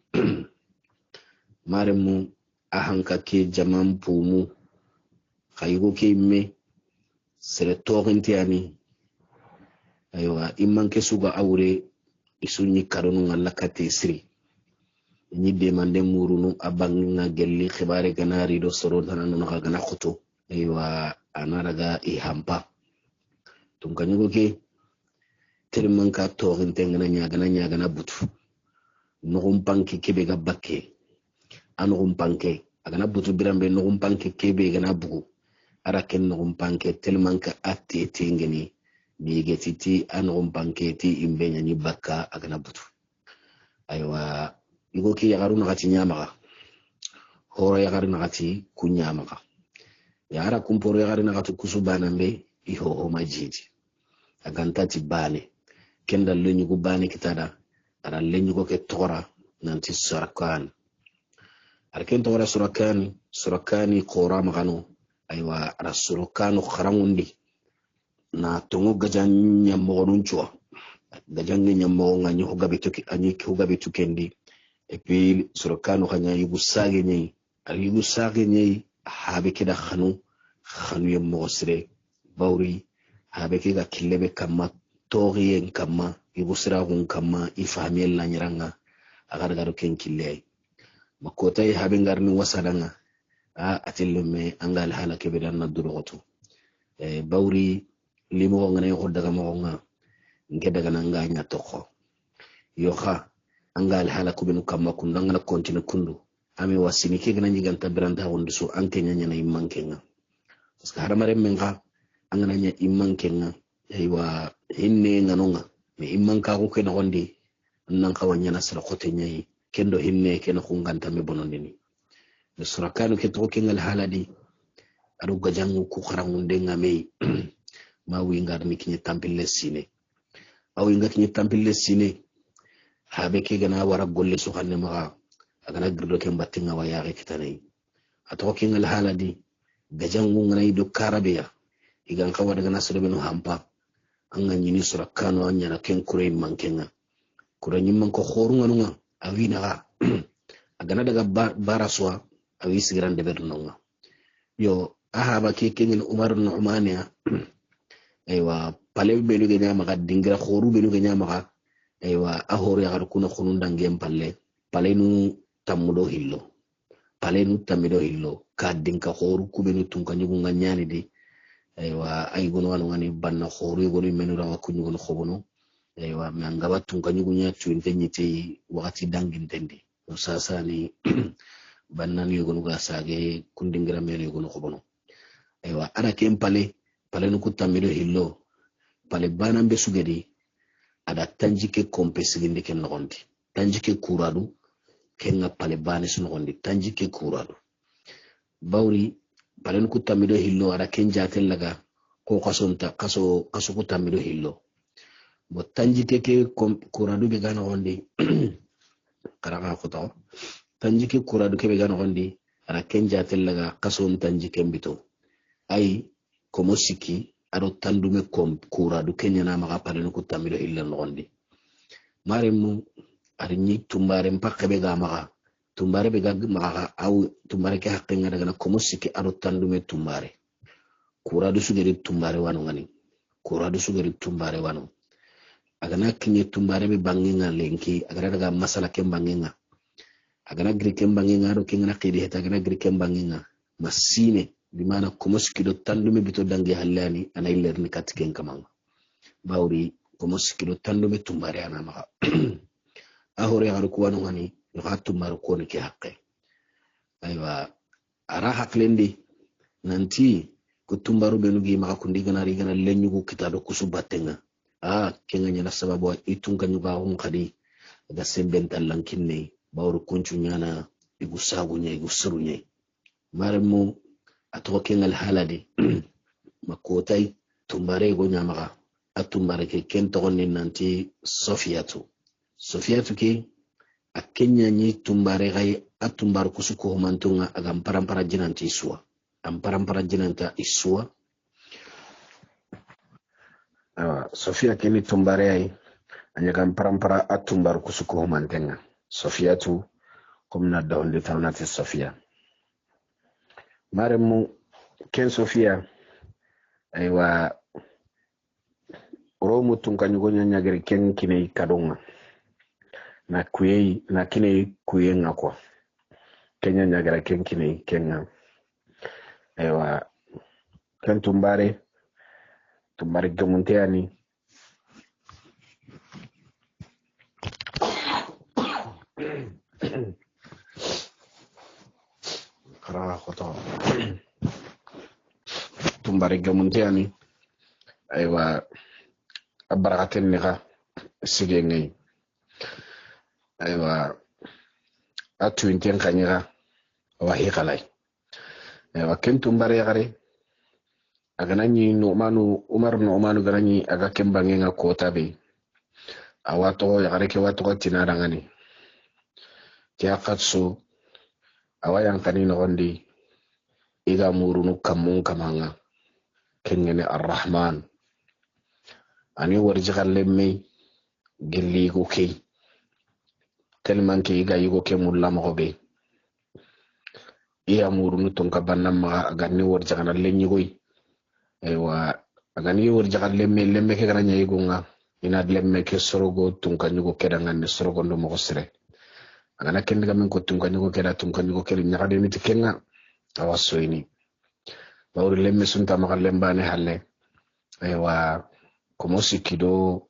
maremu ahanka ke jaman pumu khaygo ke me sere torinti ani aywa immanke suga awre isunyi karonu ngalla kate siri ni demande murunu abanginga gelli khibare ganari do soro tananu na gana khuto aywa anaraga ihampa tunkanyugo ke termanka torinti ngana nyagana butu nugum panki kebe ga bakke anugum panke agana butu birambe nugum panke kebe gana bugu ara ken nugum panke telmanka atti ngeni bigetiti anugum panke ti imbenya ni bakka agana butu aywa igo ki yagaru nagati nyamaga horo yagaru nagati kunyamaga yara kumporo yagaru nagati kusubana mbe iho o majidi agantati bane kenda lenyu go bane kitada ara lenyu go ke tora nanti surakan arken tora surakani qora magano aywa ara surakanu kharangundi na tongo gajanya mogonunchwa gajanya nyamo ngani hogabetuki anyi hogabetukendi epi surakanu khanya yugusage nyai ari yugusage nyai habe kida khanu yemosre bawri habe kida kilebe kama toriyen kama yugusra gun kama ifamel la nyiranga agar garu ken kille makota habe ngarni wasadanga atilume angal hala kebedan na duroto bawri limo ngane ko daga mo nga ngedaga nanga nya toko yoha angal hala kubinu kama kundanga na kontinu kundu ame wasini ke gana nyiganta branda wondu so anke nya na immankenga paska haramare menga angana nya immankenga aywa hinne nganonga me immanka ko ke na gondi nan kawanya na sara khote nyai kendo hinne ke na kunganta me bonondini de surakanu ke to ke ngal haladi adu gajangu ku kharangunde ngame ma wingar ni kinye tampille sine aw inga kinye tampille sine habe ke gana wara golle su xanne ma agana girdo ke mbattinga wa yaake kitanay ato ke ngal haladi gajangu nganay do karabiya igan kawa daga nasro beno hampa anga nyini surakano anya na ken kurey mankenga kuranyi man ko khoru nganunga awina ga agana daga baraswa awi sigiran de bernonga yo ahaba ke kenil umar ibn umania aywa pale belu ge nyama ga dingira khoru belu ge nyama ga aywa ahoro ya kuna khunun dangem pale nu tamudo hillo ka dinka khoru kubenu tunka nyugo nganyani de aywa ay gono wanu ngani banna khoru gono menu rawa kunyu gono khobono aywa mangaba tunka nyugo nya tuinte nyite wakati dangin tende o sasa ni banna ni gono ga sage kundingira menu gono khobono aywa ara kem pale nu kutamido hillo pale bana mbe sugedi ada tanjike kompe sigindi ken nogondi tanjike kuradu kenga pale bana su nogondi tanjike kuradu bawri pale nu kutamido hillo ada ken jatel laga ko kaso kutamido hillo bo tanjike ke kuradu be gana gondi karaga khoto tanjike kuradu ke be gana gondi ada ken jatel laga kaso tanjike mbito ay komo siki ado tandume kuradu kenya na maga pale no kutamiro illa nogondi maremu ari ni tumbare mpakke be ga maga tumbare be ga maga aw tumbare ke hakkenga daga na komo siki ado tandume tumbare kuradu sugeri tumbare wanu ngani kuradu sugeri tumbare wanu agana kinye tumbare be banginga lenki agara daga masala ke banginga agana giri kembangi ngaro kengana qidi heta agana giri kembangi nga masine bimana komoskido tandume bito dangi hallani ana illerni katken kamanga bawri komoskido tandume tumbare ana maka ahore garu kuwanu ngani yoga tumbaru koni ke haqqe aywa ara haqlendi nanti ko tumbaru benugi maka kundi ganari gana lenyugo kitado kusubatenga kenga nyana sababu itun kanyuga hum khadi da sembental lankinne bawru kunchu nyana igu sagunya igu surunya marmu ato kengal halade makotai tumbare go nyamaga atumbare ke kento gonni nanti sofiyatu ke akenya ni tumbare gai atumbar kusuko mantunga agam parampara jinanti iswa amparampara jinanta iswa Sofia kini tumbare ai anyagam parampara atumbar kusuko mantenga Sofiyatu komna dawndi tawnati Sofia maremu ken Sofia aywa romu tunkanyugo nyanyagiri ken kine kadonga na kine kuyenga kwa kenya nyagara ken kine kenga aywa ken tumbare gamunteani tumbare gamunteani aywa abarakaten nika sigengay aywa atu inten kanyira wahi kalai aywa ken tumbare yagare agananyi Umar Nu'manu gananyi aga kembangenga kota be awato yagare ke wato tinarangani kya katsu awayan kanino gondi iga murunu kamun kamanga kengene Ar-Rahman ani warji kallemme gelli go kay telman ke iga yugo ke mulla mo be iya murunu ton ka bannam ma ganni warji kana lenyi goy aywa agani warji lemme ke kana nyayi gonga ina lemme ke sorogo tun kan yugo kedanga ne sorogo ndo mo sire agana kendiga men ko tun kan yugo keda tun kan yugo kedi nyaade mi tikenga awasoyni bawri lemme sunta ma lembane halle aywa komo sikido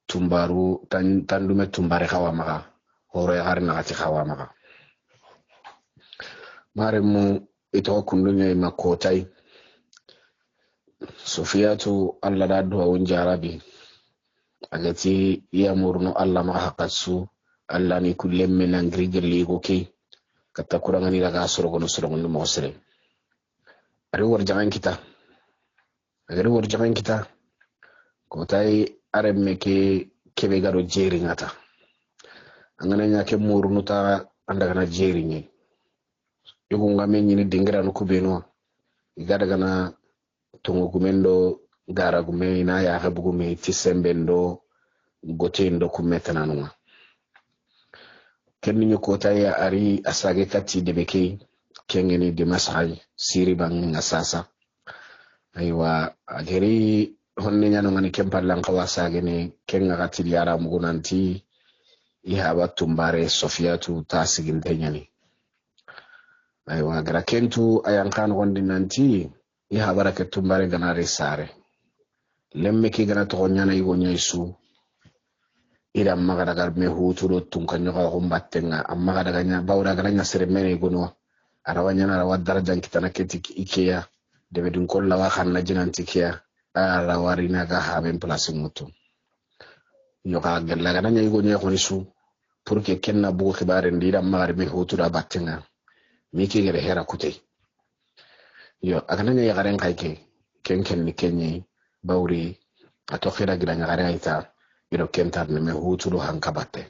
tumbaru tandume tumbare kawa maka horo ya harina kati kawa maka maremu ito kundunya ima kotai Sofiyatu alla da duwa unjarabi agati iya murno alla maka hakatsu alla ni kulemme nangri gelli goke kata kurangani daga sorogono mo sere ari warjangan kita kotai aremme ke kebe garo jeri ngata angana nya ke murnu ta andaga na jeri ni yugo ngame nyini dingira no kubeno igada gana tungu gumendo gara gume na ya habu gume tisembendo gotendo kumetana numa kenni ñu kotai ari asage kati debeke kengeni de masai siri bang ngasasa aywa ageri honne nyano ngani kempallan kawasage ne kenga kati yara mugunanti ihaba tumbare Sofiyatu tasigin tenyani aywa gara kentu ayankan gondi nanti ihaba ke tumbare ganare sare lemme ki gana to nyana igo nyaisu ida magada gar me huturo tunkanyo ka gumbattenga amma daga nya bawda gara nya seremene gono arawanya na rawa darajan kitana keti ikeya debe dun kolla wa khanna jinanti kiya ala warina ga haben place mutu yo ka gella gana nya igo nya ko nisu pour que kenna bu khibare ndira magare me huturo battenga miki gere hera kutei yo agana nya yagaren kayke kenken ni kenyi bawri ato khira gira nya gare ayta iro kentar ne me hutulu hankabate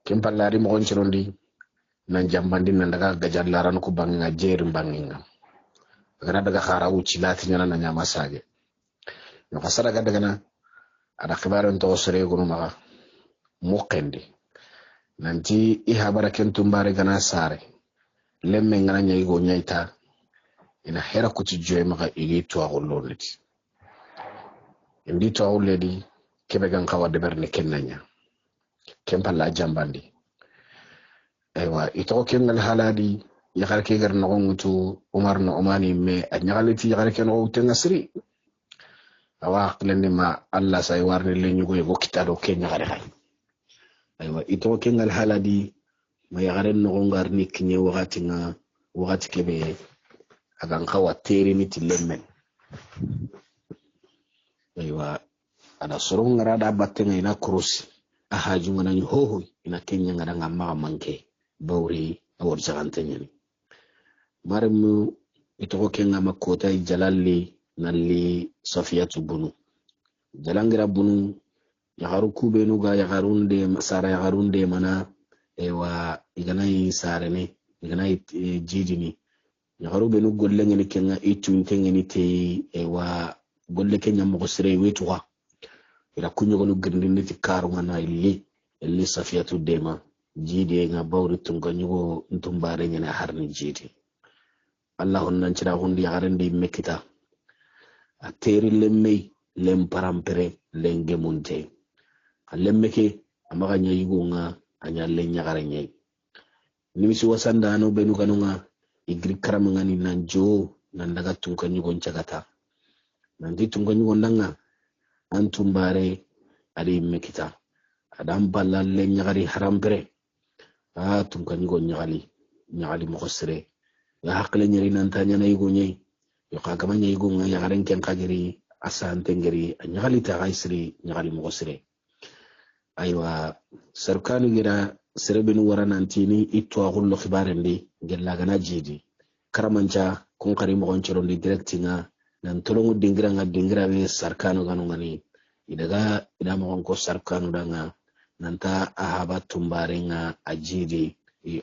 kempallari mo gonchirondi nan jambandi nan daga gajallaran ko banga jerim banginga gana daga khara uci lati nyana na nyama sage no kasara daga na ada khibaran to sore gonu ma muqendi nanti ihabara kentumbare gana sare lemme ngana nyai go nyaita ina hera ko ci joy maka igi to agoloniti indi to agoledi kebe gan kawa de berne kennanya kempalla jambandi aywa ito kengal haladi yakar ke gar no ngutu Umar no Omani me anyagaliti yakar ke no tenga siri awa aqlani ma Allah say warni le nyugo go kitado kenya gare hay aywa ito kengal haladi ma yakaren no ngar ni kinye wakati kebe agan kawa teri ni tilemmen aywa ada sorong ngarada battenga ina kurusi ahaju ngana ni hoho ina kenya ngada ngamma manke bawri awor sagantenya ni marmu ito kenga makota jalalli nalli Safiyatu bunu jalangira bunu yagaru kubenu ga yagarunde masara yagarunde mana ewa iganai sarene iganai jidini yagaru benu golle ngeni kenga itu intengeni te ewa golle kenya mo sire wetuwa ila kunyo gonu grindini ti karu ngana illi Safiyatu dema jidi nga bawri tunga nyugo ntumbare nyana harni jidi Allahun nan cira hundi yagarende mekita ateri lemmei lem parampere lenge munte lemmeke amaga nyayigo nga anya lenya garanye nimisi wasanda no benu kanunga igri karamanga ni nanjo nandaga tunka nyugo nchagata nandi tunka nyugo ndanga antumbare adi mekita adam balla lenya gari harampere tunka nyugo nyagali mokosre ya hakle nyeri nantanya na yigo nyei yo kagamanya yigo nga yagaren ken kagiri asante ngeri nyagali ta gaisri nyagali mokosre aywa sarkanu gira serebenu waranantini itto agullo khibarendi gella gana jidi karamanca kun kari mo gonchorondi directinga nan tolongu dingira be sarkanu ganu ngani idaga ida mo gonko sarkanu danga nanta ahaba tumbarenga ajidi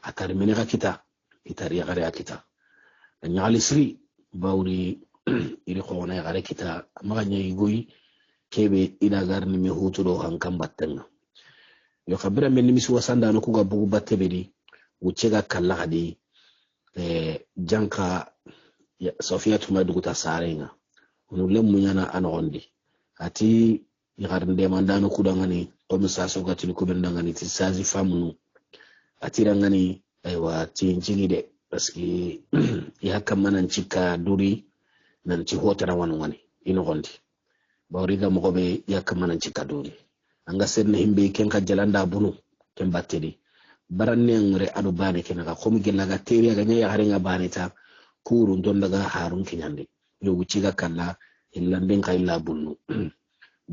atarmene kita itari gare akita nyali sri bawri iri khona gare kita maganya igoi kebe ida garni me hutudo hankam battenga yo khabira men nimisi wasanda no kuga bugu battebedi wucega kala hadi janka Safiyatu maduguta sarenga onu lemmu nyana anondi ati yagarnde mandano kudangani komisa sogati ko bendangani ti sazi famunu ati rangani aywa ti njigide paski ya kamana ncika duri nan ci hotara wanu ngani ino gondi bawriga mo be ya kamana ncika duri anga sedne himbe ken ka jalanda bunu ken battedi baranne ngre adu bane ken ga komi gelaga teri ga nyaya harenga bane ta kuru don daga harun kinyande yo wuciga kala illanden kay la bunu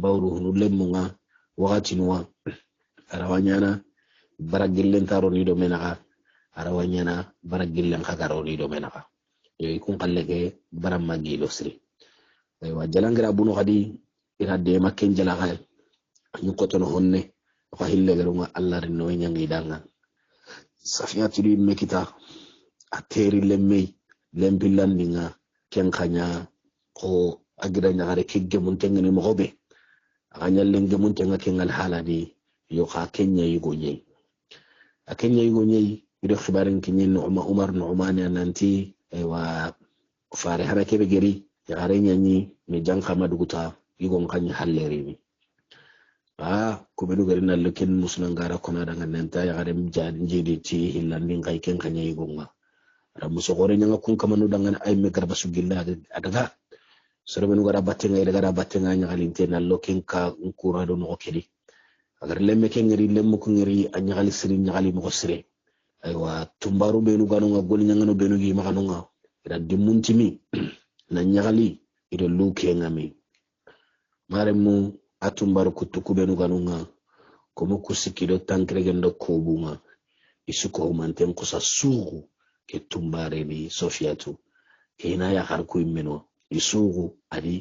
bawru hunu lemmunga wakati nuwa arawanyana baragillen taro ni do menaga arawanyana baragillen kagaro ni do menaga yo ikun kallege baram magilo sri aywa jalangira bunu hadi ira de makken jalaga ñu kotono honne ko hille garunga Allah rinno nyangi danga Safiyatu di mekita ateri lemmei lembilandinga ken kanya ko agira nyagare kigge mun tengene mo be aganya lenge mun tenga kengal haladi yo ka kenya yugo nyei akenya yugo nyei ido khibarin kinyen no Umar no Omani nanti aywa fare harake be geri yagare nyanyi me janka maduguta yugo kanya halleri kubenu gari na lekin musnangara kona daga nenta ya gare jidi ti hillandin kai ken kanya yigonga ara musogore nyanga kun kamanu daga ay me garba sugilla adaga sorbenu gara battenga ida gara battenga nya galinte na lokin ka nkura do no kedi agar lemme ken ngari lemmu ko ngari anya gali siri nya gali mo sire aywa tumbaru benu ganu nga gol nyanga no benu gi maganu nga ida dimuntimi na nya gali ida luke ngami maremu atumbaru kutukubenu ganunga komo kusikido tankregendo kobunga isuko humanten kusa sugu ke tumbare ni Safiyatu kina ya harku imeno isugu adi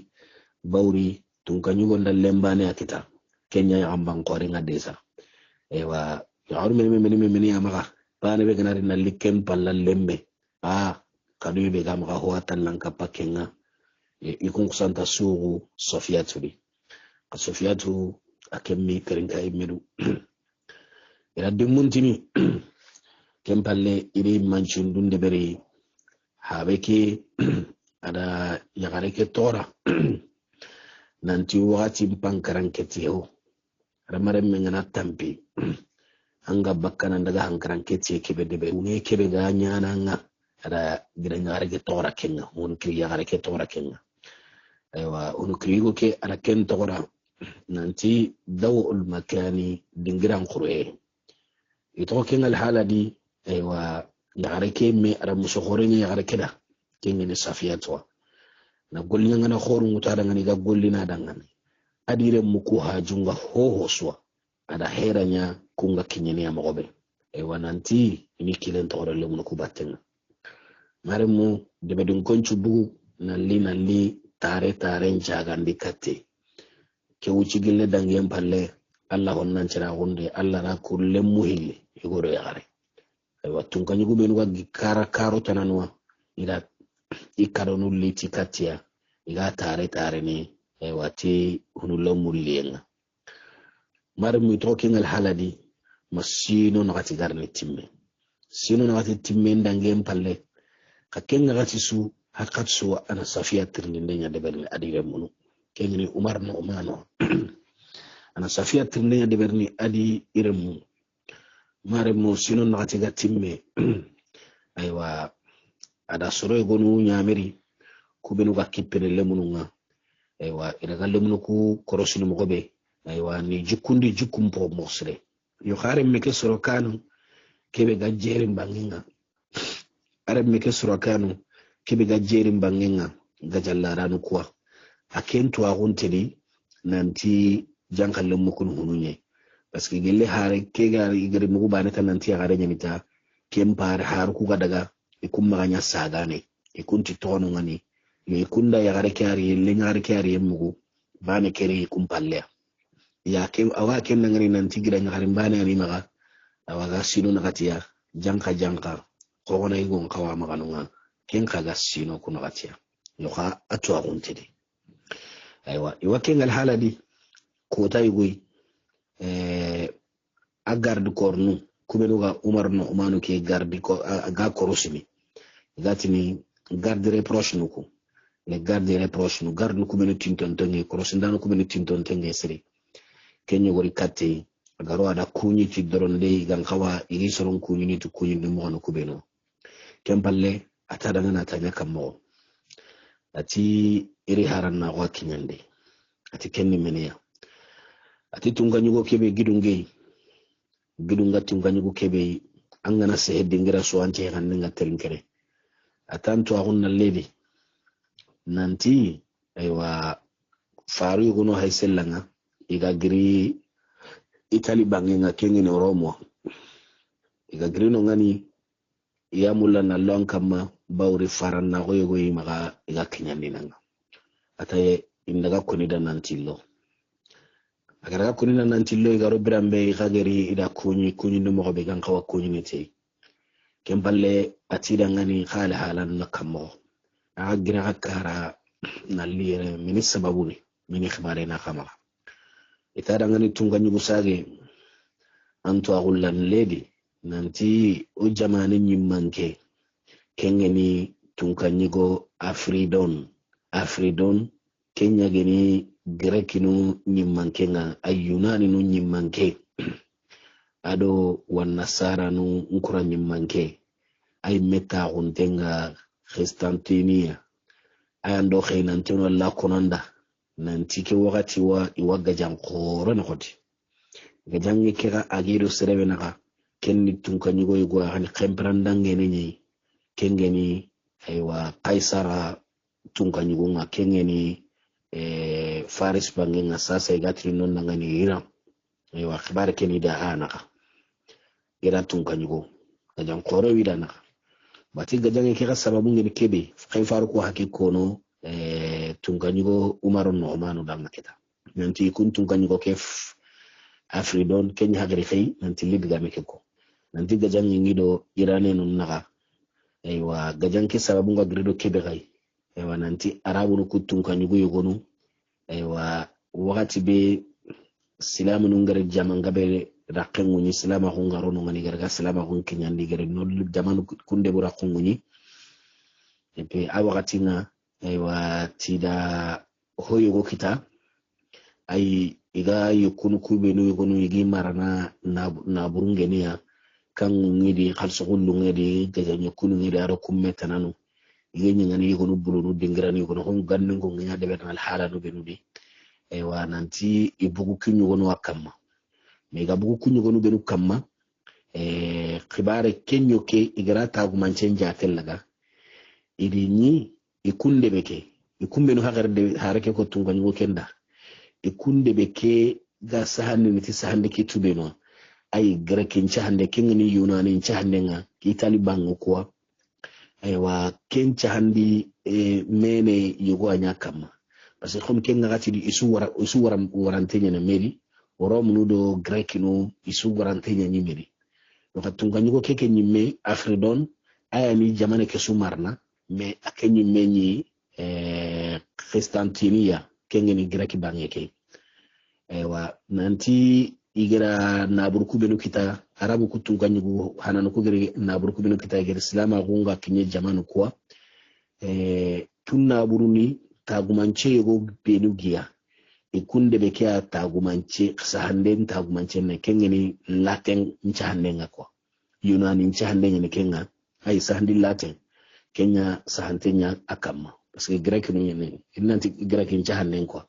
bawri tunkanyugo ndal lembane akita Kenya ya ambang kore ngadesa ewa ya haru meni amaga bane be ganari na likem palla lembe kadu be gamga hoatan lanka pakenga ikun kusanta sugu Safiyatu di Safiyatu akemmi kerinka imedu ira dimuntini kempalle iri manchundunde beri habeke ada yagareke tora nanti wakati mpankaran ketiyo ramare mengana tampi anga bakkana daga hankaran ketse kebe debe une kebe ga nyana nga ada gira ngare ke tora kenga un kriya ngare ke tora kenga aywa un kriyo ke ada ken tora nanti dawul makani dingiran qur'e ito kenga hala di aywa ngare ke me ada musokhore ni ngare keda kenga ni safiyatwa na golli ngana khoru mutada ngani ga golli na dangani adire muku hajunga hoho swa ada heranya kunga kinyeni ya magobe wananti ini kilen tore le mun ku batten maremu de bedun konchu bugu nalli tare njagandi katte ke wuci gille dangem palle Allah honnan cira hunde Allah na kulle muhilli igoro yare watun kanyu go benu wagi karo tananwa ila ikadonu liti katia iga tare ni wati hunulo mullenga maremu talking al haladi masino nagati garni timme sino nagati timme ndangem palle kakenga gati su hakatsu ana safiya tirninde nya deberni adire munu kengni umar no umano ana safiya tirninde nya deberni adi iremu maremu sino nagati gatimme aywa ada soro gonu nyameri kubenu ga kippene lemununga aywa iraga lemunu ku korosini mogobe aywa ni jukundi jukumpo mosre yo khare meke soro kanu kebe ga jerim banginga arab meke soro kanu kebe ga jerim banginga ga jallaranu kwa akentu agunteli nanti jankal lemukun hununye parce que gelle hare ke ga igari mugu banata nanti agare nyamita kempar har ku ga daga ikum maganya sagane ikunti tonu ngani le kunda ya gare kyari le ngare kyari mugu bane keri ikum palle ya ke awa ken ngani nanti gira ngari bane ani maga awaga sino nakatiya janka ko wona igon kawa maganunga ken kaga sino kuno katiya yoka atu aguntedi aywa iwa ken al haladi ko taygui a garde cornu kubenuga umar no umanu ke garde ko aga korosimi gatini garde reproche nuko le garde reproche nu garde kubenu tinton tonge korosindano kubenu tinton tonge seri kenyo gori katte agaro ada kunyi ti doronde gan kawa igi soron kunyi ni to kunyi ni mo no kubeno kempalle atada ngana tanya kammo ati iri haranna wa kinyande ati kenni menia ati tunganyugo kebe gidunga tunganyugo kebe angana se hedingira so ante hanninga terinkere atanto agunna ledi nanti aywa faru yugo hay sellanga iga giri Italy bangenga kengene Romo iga giri no ngani ya mulla na lonkama bawri faran na goyego yimaga iga kinyandi nanga ataye indaga konida nantillo agara konida nantillo iga robrambe iga giri ida kunyi no mo be gan kawa kunyi nete kempalle atida ngani khala halan nakamo aga gira hakara na lire mini sababuni mini khibare na kama itada ngani tunganyugo sage anto agullan ledi nanti o jamane nyimmanke kengeni tunkanyugo afridon kenya geni grekinu nyimmanke nga ayunani nu nyimmanke ado wanasara nu nkura nyimmanke ay meta guntenga Constantinia ayando khaynanteno la konanda nanti ke wakati wa iwaga jankoro na koti gajangi kira agiru serebe naka kenni tunkanyugo yugo hani khemprandangene nyi kengeni aywa kaisara tunkanyugo nga kengeni faris bangenga sasa igatri non nangani ira aywa khibare keni da anaka ira tunkanyugo gajankoro wida naka bati gajangi kira sababu ngeni kebe khayfaru ko hakikono tunganyugo umaron no omanu dal naketa nanti kun tunganyugo kef afridon kenya hagri khay nanti lidga mekeko nanti gajangi ngido irane non naga aywa gajangi sababu nga grido kebe gay aywa nanti arabu no tunganyugo yogonu aywa wakati be silamu ngare jamanga be rakengu ni silama hungaro no ngani garga silama hun kenyandi gare no jamanu kunde bura kungunyi epe awakati nga aywa tida hoyo go kita ay iga yukunu kubenu yukunu igi marana na burungeniya kan ngidi khalsugullu ngidi gaja yukunu ngidi aro kummetananu igi nyingani yukunu bulunu dingirani yukunu hon gannin ko nginya debe al hala no benudi wa nanti ibugu kinyu gono akamma me ga bugu kinyu gono benu kamma khibare kenyo ke igara tagu mancenja tellaga idi ni ikunde beke ikumbe no hagarde harake ko tunga nyugo kenda ikunde beke ga sahande niti sahande ke tubeno ay gara kencha hande kengani yunani chahande nga itali bango kwa wa kencha handi mene yugo anya kama parce que comme kenga gati isu warantenya na meri orom nudo grekino isu warantenya ni meri donc tunga nyugo keke nyimme afridon aya ni jamane ke sumarna me akenyi menyi Constantinia kengeni greki bangeke wa nanti igera naburku benu kita arabu kutunga nyugo hanano kugere naburku benu kita igera islama gunga kinye jamanu kwa tunna buruni tagumanche yego benu giya ikunde bekia tagumanche sahanden tagumanche ne kengeni latin nchahande ngakwa yunani nchahande ne kenga ay sahandi latin Kenya sahantenya akama parce que grec ni nanti grec nchahande kwa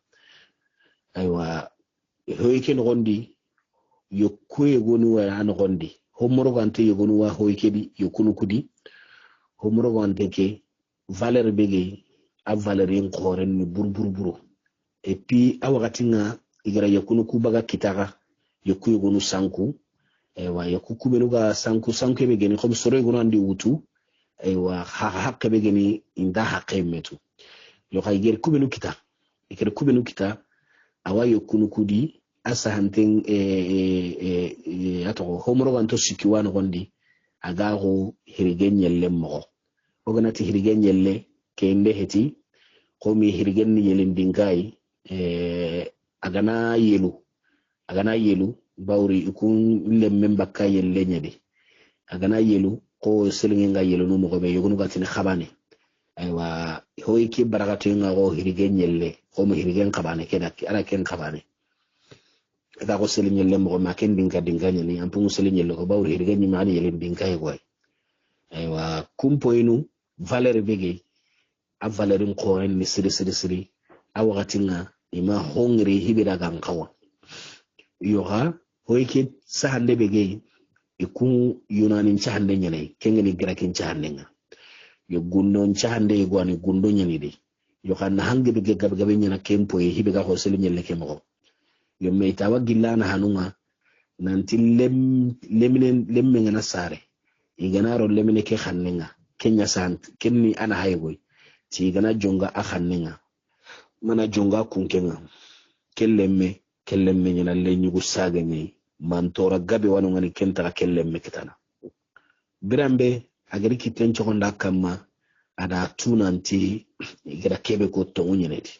aywa hoyke no gondi yokkuye gonu wa an gondi homoro gante yogonu wa hoyke di yokunu kudi homoro gante ke valeur bege a valeur en khoren ni burburu et puis awagati nga igara yokunu kubaga kitaka yokkuye gonu sanku aywa yokku benu ga sanku bege ni comme sore gonu andi wutu aywa hakke bege ni inda hakke metu yo kayger kubenu kita ikere kubenu kita awa yokunu kudi asa hanten ato homoro ganto sikiwano gondi agago hirigen yelle mo oganati hirigen yelle kende heti komi hirigen ni yelen dingai agana yelu bawri ikun lemmem bakka yelle nyade agana yelu ko selinga yelu no mo be yogunu gatini khabane aywa hoyki baragatu ngago hirigen yelle komi hirigen khabane kedak ara ken khabane da ko selin yelle mo ma ken dinga ni ampu selin yelle ko bawri hirgen ni mani yelle dinga e goy aywa kumpoinu valeur bege a valeur ko en ni siri a wakatinga ima hongri hibida gan kawa yoha hoyke sahande bege ikun yunani chahande nyane kengeni grakin chahande nga yo gunnon chahande gwani gundo nyani de yo kan hangi bege gabgabe nyana kempo e hibiga ko selin yelle kemo yo meitawa gillana hanunga nanti lemme ngana sare iganaro lemine ke khannenga kenya sant kenni ana haygoy ti gana jonga a khannenga mana jonga kunkenga kellemme nyana lenyugo sagane mantora gabe wanu ngani kenta kellemme kitana birambe agari kiten chokonda kama ada tunanti igara kebe ko to unyeleti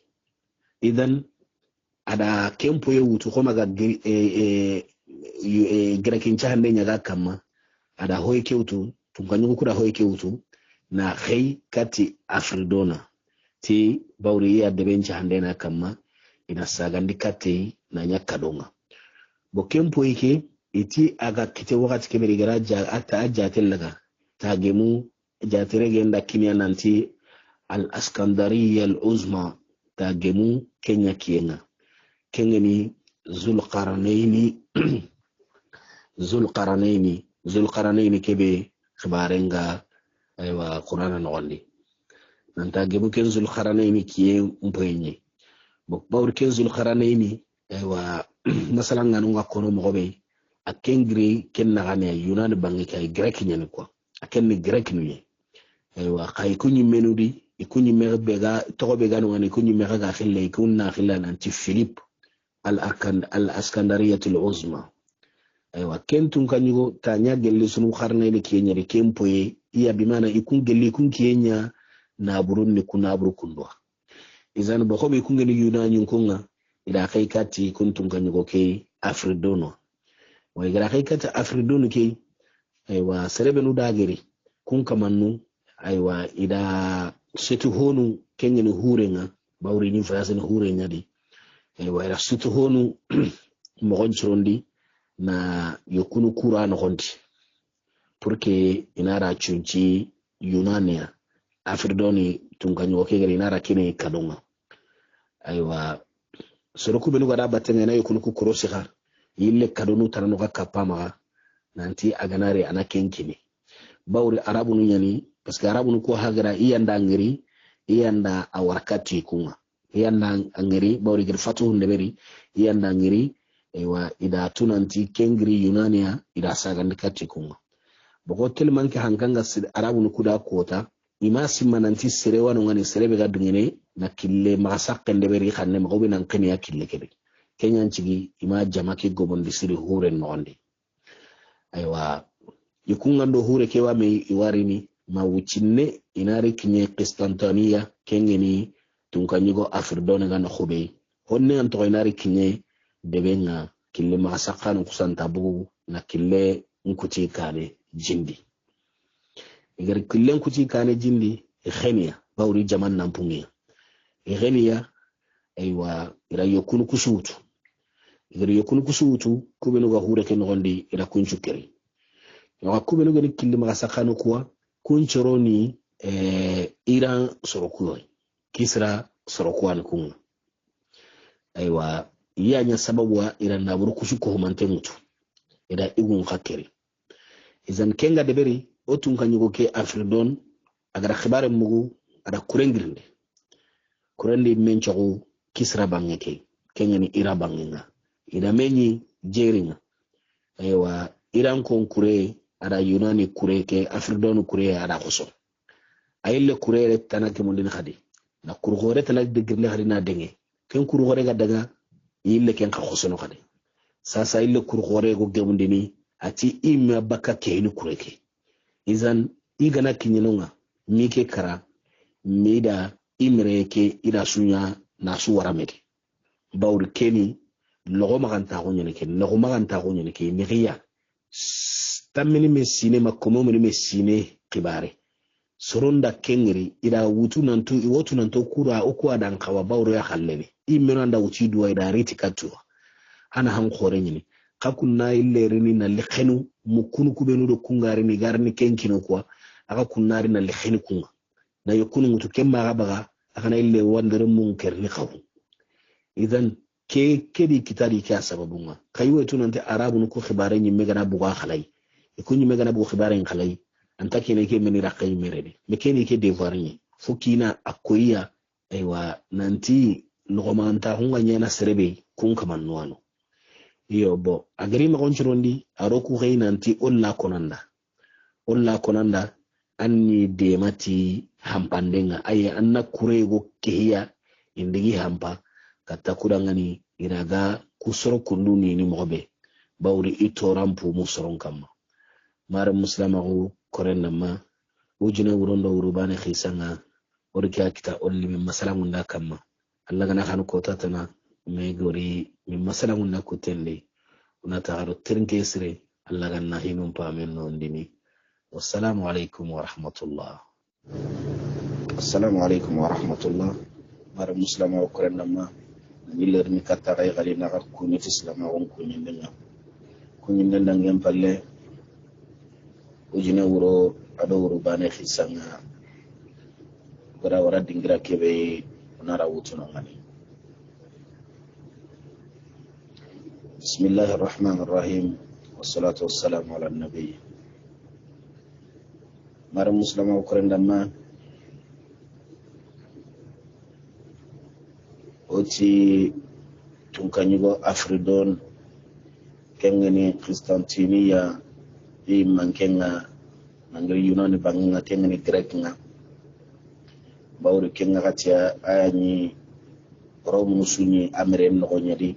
idan ada kempo yewutu koma ga grakin chahande nyaga kama ada hoyke wutu tunganyu kura hoyke wutu na khay kati afridona ti bawri ya deben chahande na kama ina sagandi kati na nyakadonga bo kempo yake iti aga kite wakati kemeri garaja ata ajatellaga tagemu jatere genda kimya nanti al askandariya al uzma tagemu kenya kienga kengeni zulqaranaini kebe khibarenga aywa qur'ana nogondi nanta gebu ken zulqaranaini kiye mpoyenye bok bawr ken zulqaranaini aywa masalan nganu ngakono mogobe akengri ken nagane yunan bangi kay grek nyani quoi aken ni grek nuye aywa kay kunyi menudi ikunyi merbega togobe ganu ngani kunyi meraga khille kunna khilla nanti philip al askandariyatul uzma aywa kentun kanyugo tanya gelle sunu kharne ni kenya de kempoye iya bimana ikun gelle kun kenya na burun ni kunabru kundwa izan bo khobe kun gani yunani kunga ila kai kati kuntun kanyugo ke afridono wa ila kai kati afridono ke aywa serebe nu dageri kun kamannu aywa ida setu honu kenya ni hurenga bawri ni frase ni hurenga di aywa ira sutu honu mogon churondi na yokunu kura no gondi pour que inara chunchi Yunania Afridoni tunganyo kegere inara kine kadonga aywa soroku benu gada batenga na yokunu ku korosiga yille kadonu tarano ga kapama nanti aganare ana kenkini bawri arabu nu nyani parce que arabu nu ko hagara iyanda ngiri iyanda awarkati kunga iyanda ngiri bawri gir fatu ndeberi iyanda ngiri aywa ida tunanti kengri Yunania ida sagande kati kunga boko telmanke hankanga arabu nu kuda kota ima simananti serewa no ngani serebe ga dungene na kille masakke ndeberi xanne ma gobe nan kenya kille kebe kenyan cigi ima jamaki gobon disiri hure nondi aywa yukunga ndo hure kewa me iwarini ma wucinne inari kinye Qistantaniya kengeni tunkanyigo Afridone ga no khube honne anto inari kinye debenga kille masakka no kusanta bugu na kille nkuti kane jindi igar kille nkuti kane jindi khenia bawri jaman nampungi khenia aywa ira yokunu kusutu igar yokunu kusutu kubenu ga hure ke nondi ira kunchukeri wa kubenu ga kille masakka no kuwa kunchoroni Iran sorokuwa Kisra sorokuwa kunga aywa iyanya sababu wa Iran na buru kushuko humante mutu ida igun khakeri izan kenga deberi otun kanyugo ke Afridon agara khibare mugu ada kurengirinde kurende menchago Kisra bangeke kenga ni Iran bangenga ida menyi jeringa aywa Iran konkure ada Yunani kureke Afridon kure ada khoso ayille kurere tanake mundin khadi na kurgore tanak degirle khadi na denge ken kurgore ga daga yille ken khoso no khadi sasa ille kurgore go gemundini ati imma baka keni kureke izan igana kinyinonga mike kara mida imreke ida sunya na su warameke bawri keni logo maganta go nyene ken logo maganta go nyene ke niya tamini me sinema komo me sine kibare soronda kengri ida wutu nanto kura okwa dan kawa bawro ya khallene imenanda wuti duwa ida riti katwa ana han khore nyini kakunna ille rini na lekhenu mukunu kubenu do kungari ni garni kenkino kwa aka kunnari na lekhenu kunga na yokunu mutu kemma gabaga akana ille wandere munker ni khawu idan kedi kitari kya sababunga kaywe tunante arabu nuko khibare nyimme gana buga khalai ikunyi megana buga khibare khalai antake ne ke meni rakay merede mekeni ke devoir ni fukina akoya aywa nanti logomanta hunga nyana serebe kun kamanwano iyo bo agri ma gonchirondi aroku gay nanti olla konanda anni demati hampandenga aye anna kurego kehiya indigi hampa katakura ngani iraga kusoro kunduni ni mobe bawri itorampu musoron kama mara muslamahu korena ma ujina wurondo urubane khisanga orika kita olli min masalamun da kama Allah gana hanu kota tana me gori min masalamun na kutende una ta'aru tirinke sire Allah ganna hinum pamen no ndini wassalamu alaikum wa rahmatullah assalamu alaikum wa rahmatullah mara muslamahu korena ma niler ni katta gay gali na ko ni islama won ko nyindenga ngem palle ujina wuro ado wuro bane khisanga wara dingira kebe nara wutuno ngani bismillahir rahmanir rahim wassalatu wassalamu ala nabiy mara muslima ukurendama oti tunkanyigo Afridon kengeni Qistantiniya i mankenga nangri Yunani bangenga kengeni Greknga bawri kenga katia ayani Rome musuni ameren no nyadi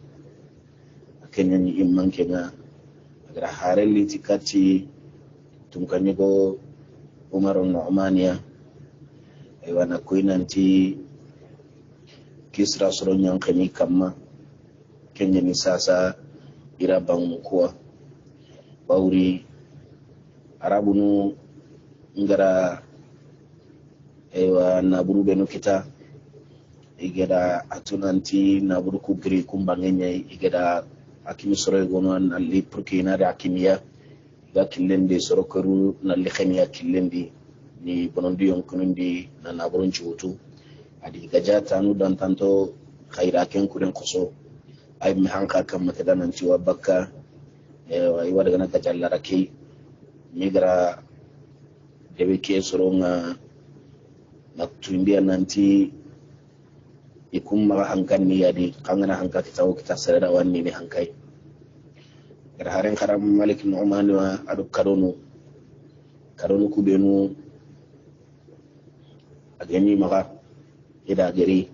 kenyani imankenga agra hareli tikati tunkanyigo Umar Nu'maniya aywana kuinanti Kisra soro nyankani kama kenyani sasa ira bangu kuwa bawri arabunu ngara aywa na buru benu kita igeda atunanti na buruku gri kumbangenya igeda akimi soro gono na li purkina da akimiya ga killendi soro koru na li khemiya killendi ni bonondi yonkundi na naburun chutu adi gajata nu dan tanto khaira ken kuren koso ay mi hanka kam mata nan ciwa bakka ay wada gana gajalla rake migra debe ke soro nga na tundi nanti ikum ma hankan ni yadi kangana hanka kita kita sarada wanni ni hankai gara haren karam malik nu'man wa adu karonu kubenu ageni maka ida gari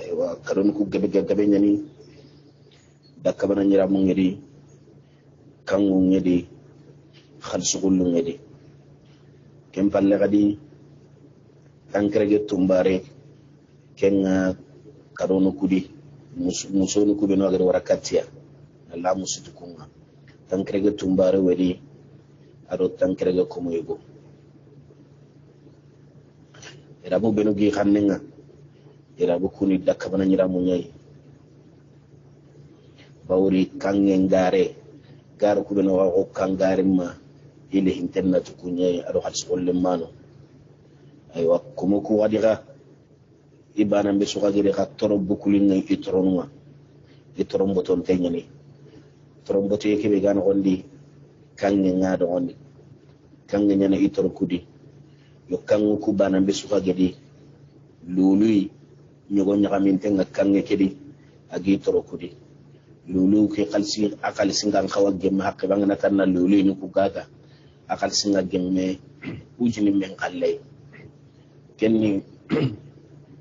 aywa karonu ku gabe nyani dakka bana nyira mun ngedi kangu ngedi khalsugul ngedi kem palle gadi tankrege tumbare kenga karonu kudi musonu kudi no agari warakatia la musutu kunga tankrege tumbare wedi ado tankrege komoyego ira bu benu gi xannenga ira bu kuni dakka bana nyira mu nyai bawri kange ngare gar ku benu wa kangare ma ile internet ku nyai ado halsol mano aywa komo ku wadira ibana mbe suka gire ka torobu kulinga itronwa itron boton tenyani tron boto yake be gana ondi kange ngado ondi kange nyana itro kudi yo kangu ku bana mbe suka gedi lului nyogo nyakamin tenga kange kedi agi toro kudi lulu ke kalsi akal singa kawa gemma hakke bangana tanna lulu ni ku gaga akal singa gemme ujini men kalle kenni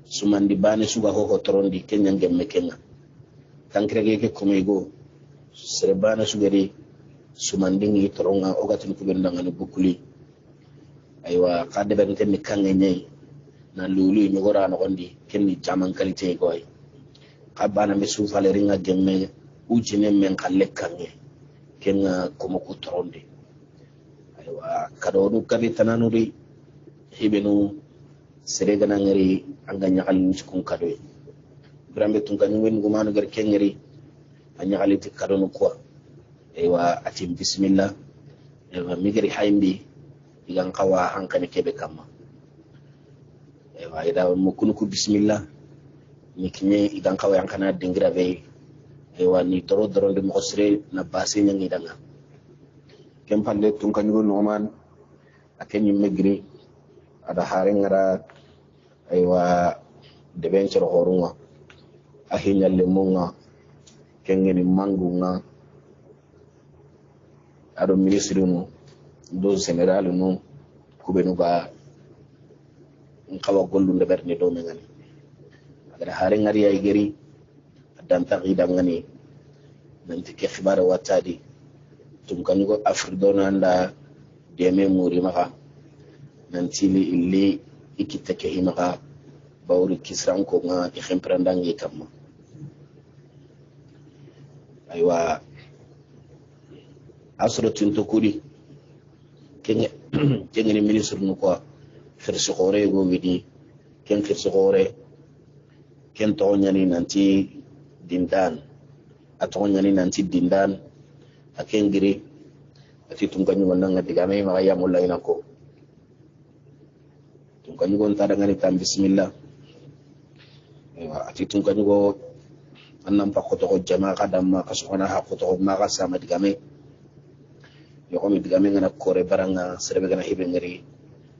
sumandi bane suga ho torondi kenya gemme kenga tankrege ke komego sere bane sugari sumandi ngi toronga ogatin ku bendanga ni bukuli aywa kade ben kenni kange nyai na lulu ni gora no gondi kenni jaman kalite ko ay kabana me sufale ringa gemme ujine men kalle kange kenga komo ku torondi aywa kadonu kali tananuri hibenu sere gana ngari anga nyakal cikun kadoy brambe tunga ngwen gumanu gar kengeri anya aliti kadonu kwa aywa atim bismillah aywa migri haimbi igan kawa hankani kebe kama aywa ida mukunu ku bismillah nikne igan kawa yankana dingira be aywa ni toro de mosre na basi nyangi danga kempalle tunga ngwen noman akenyi migri ada haring ngara aywa de bencher horunga ahinya lemunga kengeni mangunga ado ministre no do general no kubenu ga nkawa gollu de berne do mengani ada haring ngari ay geri dan taqida ngani nanti ke khibara watadi tum kanyugo afrido nanda deme muri maka nanti li ikita ke himaka bawri kisran ko nga ikhemprandangi kamma aywa asro tinto kudi kenge ni ministre no ko firsi gore go widi ken firsi gore ken to nyani nanti dindan ato nyani nanti dindan akengiri ati tunganyu wananga digame ma ya mulla inako tunganyu gon tada ngani tam bismillah ati tunganyu go annam pakoto ko jama kadam ma kasona ha koto ma ka sama digame yo ko mi digame ngana kore baranga serebe gana hibe ngari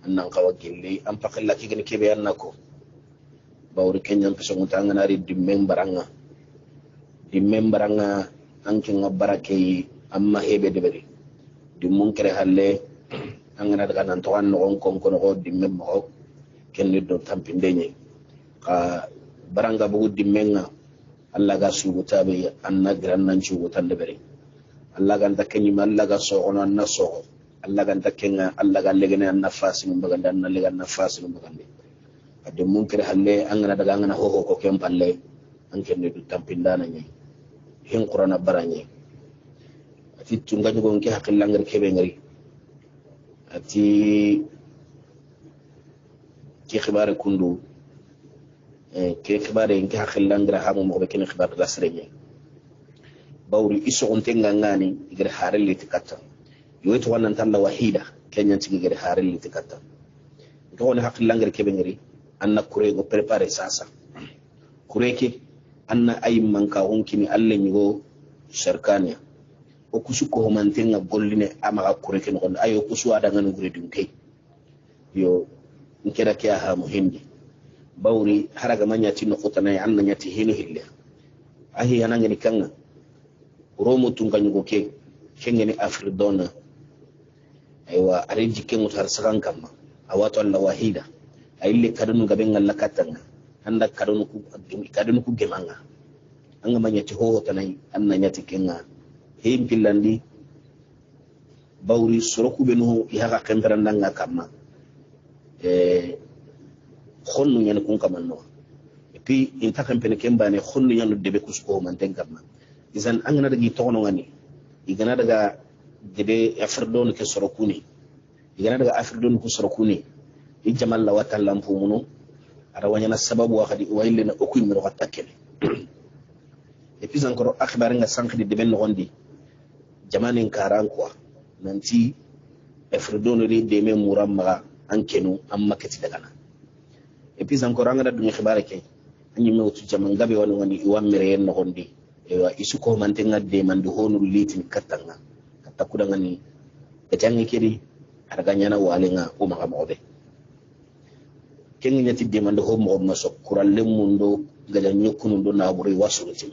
annan kawa gilli am pakalla ki gani kebe annako bawri kenyan peso ngutanga nari dimem baranga anki ngabarake amma hebe debere dimmun kere halle angana daga nan to an no kon ko dimem mo kenni do tampinde ni ka baranga bugu dimmenga Allah ga sugu tabe anna gran nan sugu tan debere Allah ga takenni Allah ga so on anna so Allah ga takenga Allah ga legene anna fasi mun baganda anna lega anna fasi mun bagande dimmun kere halle angana daga angana ho ko kem palle an kenni do tampindana ni hin qur'ana baranye ati tunga nyugo ngi hakilla ngari kebe ngari ati ki khibare kundu ke khibare nke hakhilangra hamu mo be ken khibar da srenye bawri iso on tenga ngani igre harel tikata yoyto wannan talla wahida kenyan tigi igre harel tikata to woni hakhilangra ke be ngiri anna kure go préparer sasa kure ke anna ay manka honkini alle nyigo sharkania o kusu ko mantenga golline amaga kure ke no ayo kusu ada ngani gure dum kay yo nkeda ke ha muhindi bawri haraga manya tinno khotana anna nyati hinu hille ahi yanangeni kanga romo tunganyugo ke kengeni afridona aywa areji kengu tar sakan kamma awato alla wahida ayille kadunu gabe ngalla katanga anda kadunu ku gemanga anga manya ti ho tanai anna nyati kenga him pillandi bawri soroku benu yaga kemperandanga kamma khonnu nyane kun kamanno et puis in takam pene kembane khonnu nyanu debe kusko man tengamma izan angana dagi tono ngani igana daga debe afrdon ke sorokuni igana daga afrdon ku sorokuni ijamal la watallam fumuno ara wanyana sababu wa khadi wayle na okuy mi rokata kene et puis encore akhbar nga sank di debe no gondi jamanin karan quoi nanti afrdon ri deme muramma ankenu amma keti daga na et puis encore ngada dungi khibare ke anyi mewtu jaman gabe woni woni iwamire en nogondi e wa isuko mante ngadde mande honu litin katanga kattakuda ngani e tangi kedi araga nyana walenga o maga mobe kengi nyati de mande ho mo maso kuralle mundo gada nyukunu do na buri wasulti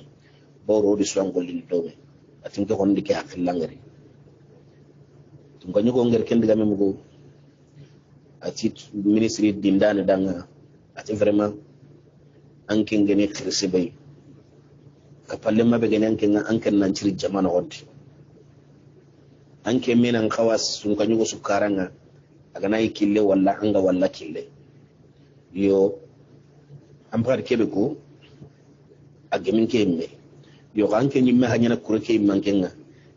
bawro di swangol li dobe atin ko hondi ke hakilangari tum ko nyugo nger kendi game mugo ati ministry dindane danga ati vraiment anke ngene khirse bay kapalle mabe gene anke nan ciri jamana wonti anke menan khawas sun kanyugo sukaranga aga nay kille walla anga walla kille yo ampar kebe ko agemin kemme yo anke nyimme hanyana kureke mankenga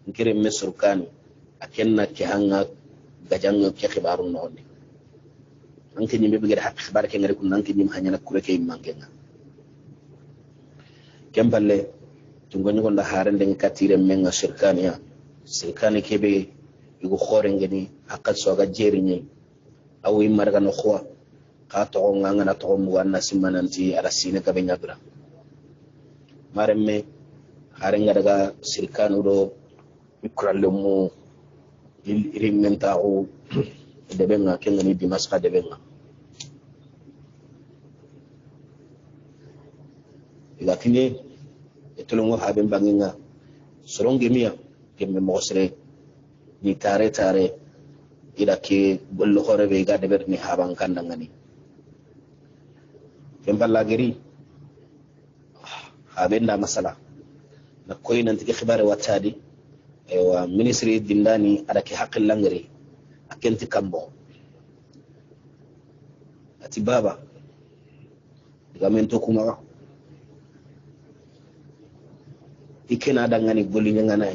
ngere mesurkani akenna ke hanga gajanga ke khibaru nonni anke nyimbe bigere hak khibar ke ngare kun anke nyim hanyana kureke mangenga kemballe tungo nyugo nda harande katire menga shirkaniya shirkani kebe yugo khore ngeni hakat soga jerinyi aw imarga no khwa ka to nganga na to mu wanna simananti ara sine ka be nyabra maremme harenga daga shirkanu do ikralle mu irimenta o debenga kengani dimaska debenga lakini etolongo haben banginga soronge miya kemme mosre ni tare ida ke bollo hore be ga deber ni haban kandangani kemballa geri haben da masala na koy nan tike khibare watadi ewa ministry dindani ada ke haqqil langari akenti kambo ati baba digamento kuma ikena dangani goli nyangana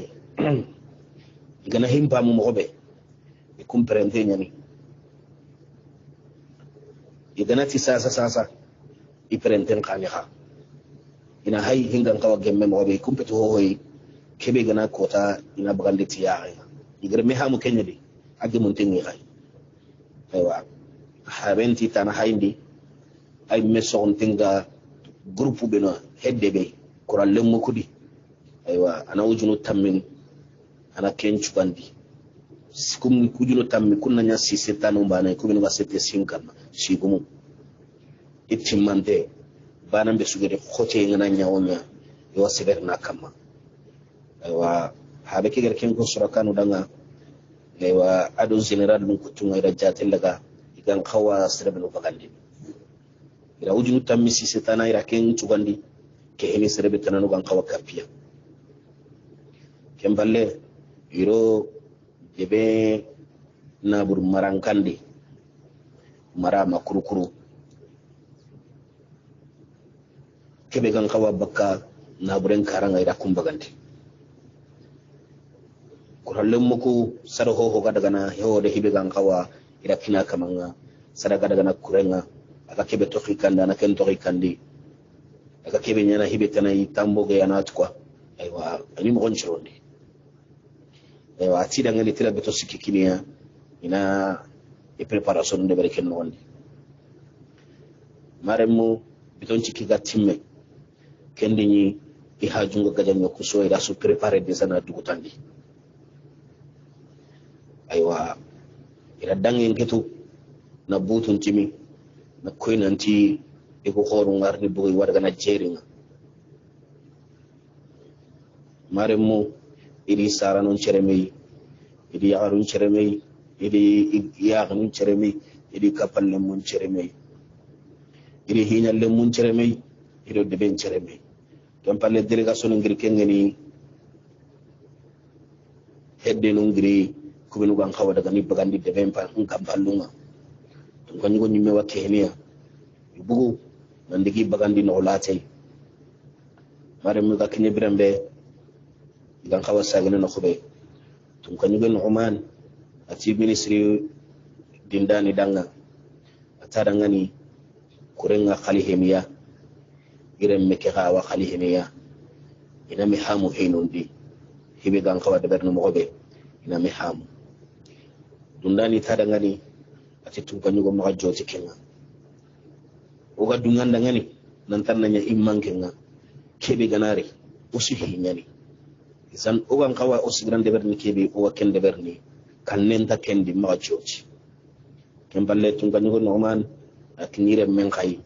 igana himba mu mobe ikumprente nyani igana ti sasa iprenten kaniha ina hay hingan kawa gemme mobe ikumpeto hoyi kebe gana kota ina bagande ti yaay igre me hamu kenyedi agi mun tengi hay aywa habenti tan hayndi ay meson tinga groupe beno heddebe kuralle mo kudi aywa ana wujunu tammin ana kenchu bandi sikum kujuno tammi kunna nya sisitanu bana ko bino basete sinkam sigumu itimande bana be sugede khote ngana nyawonya yo siberna kama aywa habe ke gerken ko surakanu danga aywa ado general mun kutunga ida jatel daga igan khawa serebno bagandi ira wujunu tammi sisitana ira kenchu bandi ke hemi serebe tananu gan khawa kapia kemballe iro debe nabur marankandi mara makurukuru kebe gan kawa bakka naburen karanga ida kumbaganti kurallem muku sado ho ga daga na hewo de hibe gan kawa ida kina kamanga sadaka daga na kurenga aka kebe to khikanda na ken to khikandi daga kebe nyana hibetana itambo ga yana tukwa aywa ani mo gonchirondi aywa atida ngani tira beto sikikiniya ina e preparation de bereken nondi maremu biton ciki ga timme kendi ni i hajunga gajanyo kuso ida su prepare de sana dugutandi aywa ila dangen ketu na butun timi na koynanti e ko horu ngarni bugi warga na jeringa maremu idi saranon ceremei idi yaarun ceremei idi yaarun ceremei idi kapalle mun ceremei idi hinyalle mun ceremei idi deben ceremei kampalle delegation ngir kengeni hedde no ngiri kubinu gan kawa daga ni bagandi deben pa ngamballunga to kanyo nyimme wa kenya bugu nandigi bagandi no latay maremu ga kinye birambe gan kawa sagene no khube tum kanyo gen Oman ati ministry dindani danga atara ngani kurenga khalihemiya irem meke gawa khalihemiya ina mi hamu hinondi hibe gan kawa daberno mo be ina mi hamu dundani tada ngani ati tum kanyo go ma joti kenga o ga dunganda ngani nan tan nanya immankenga kebe ganari usihi nyani isan o gan kawa usigran deberni kebe o ken deberni kannen ta kendi ma joti ken balle tum kanyo go Oman akinire men khay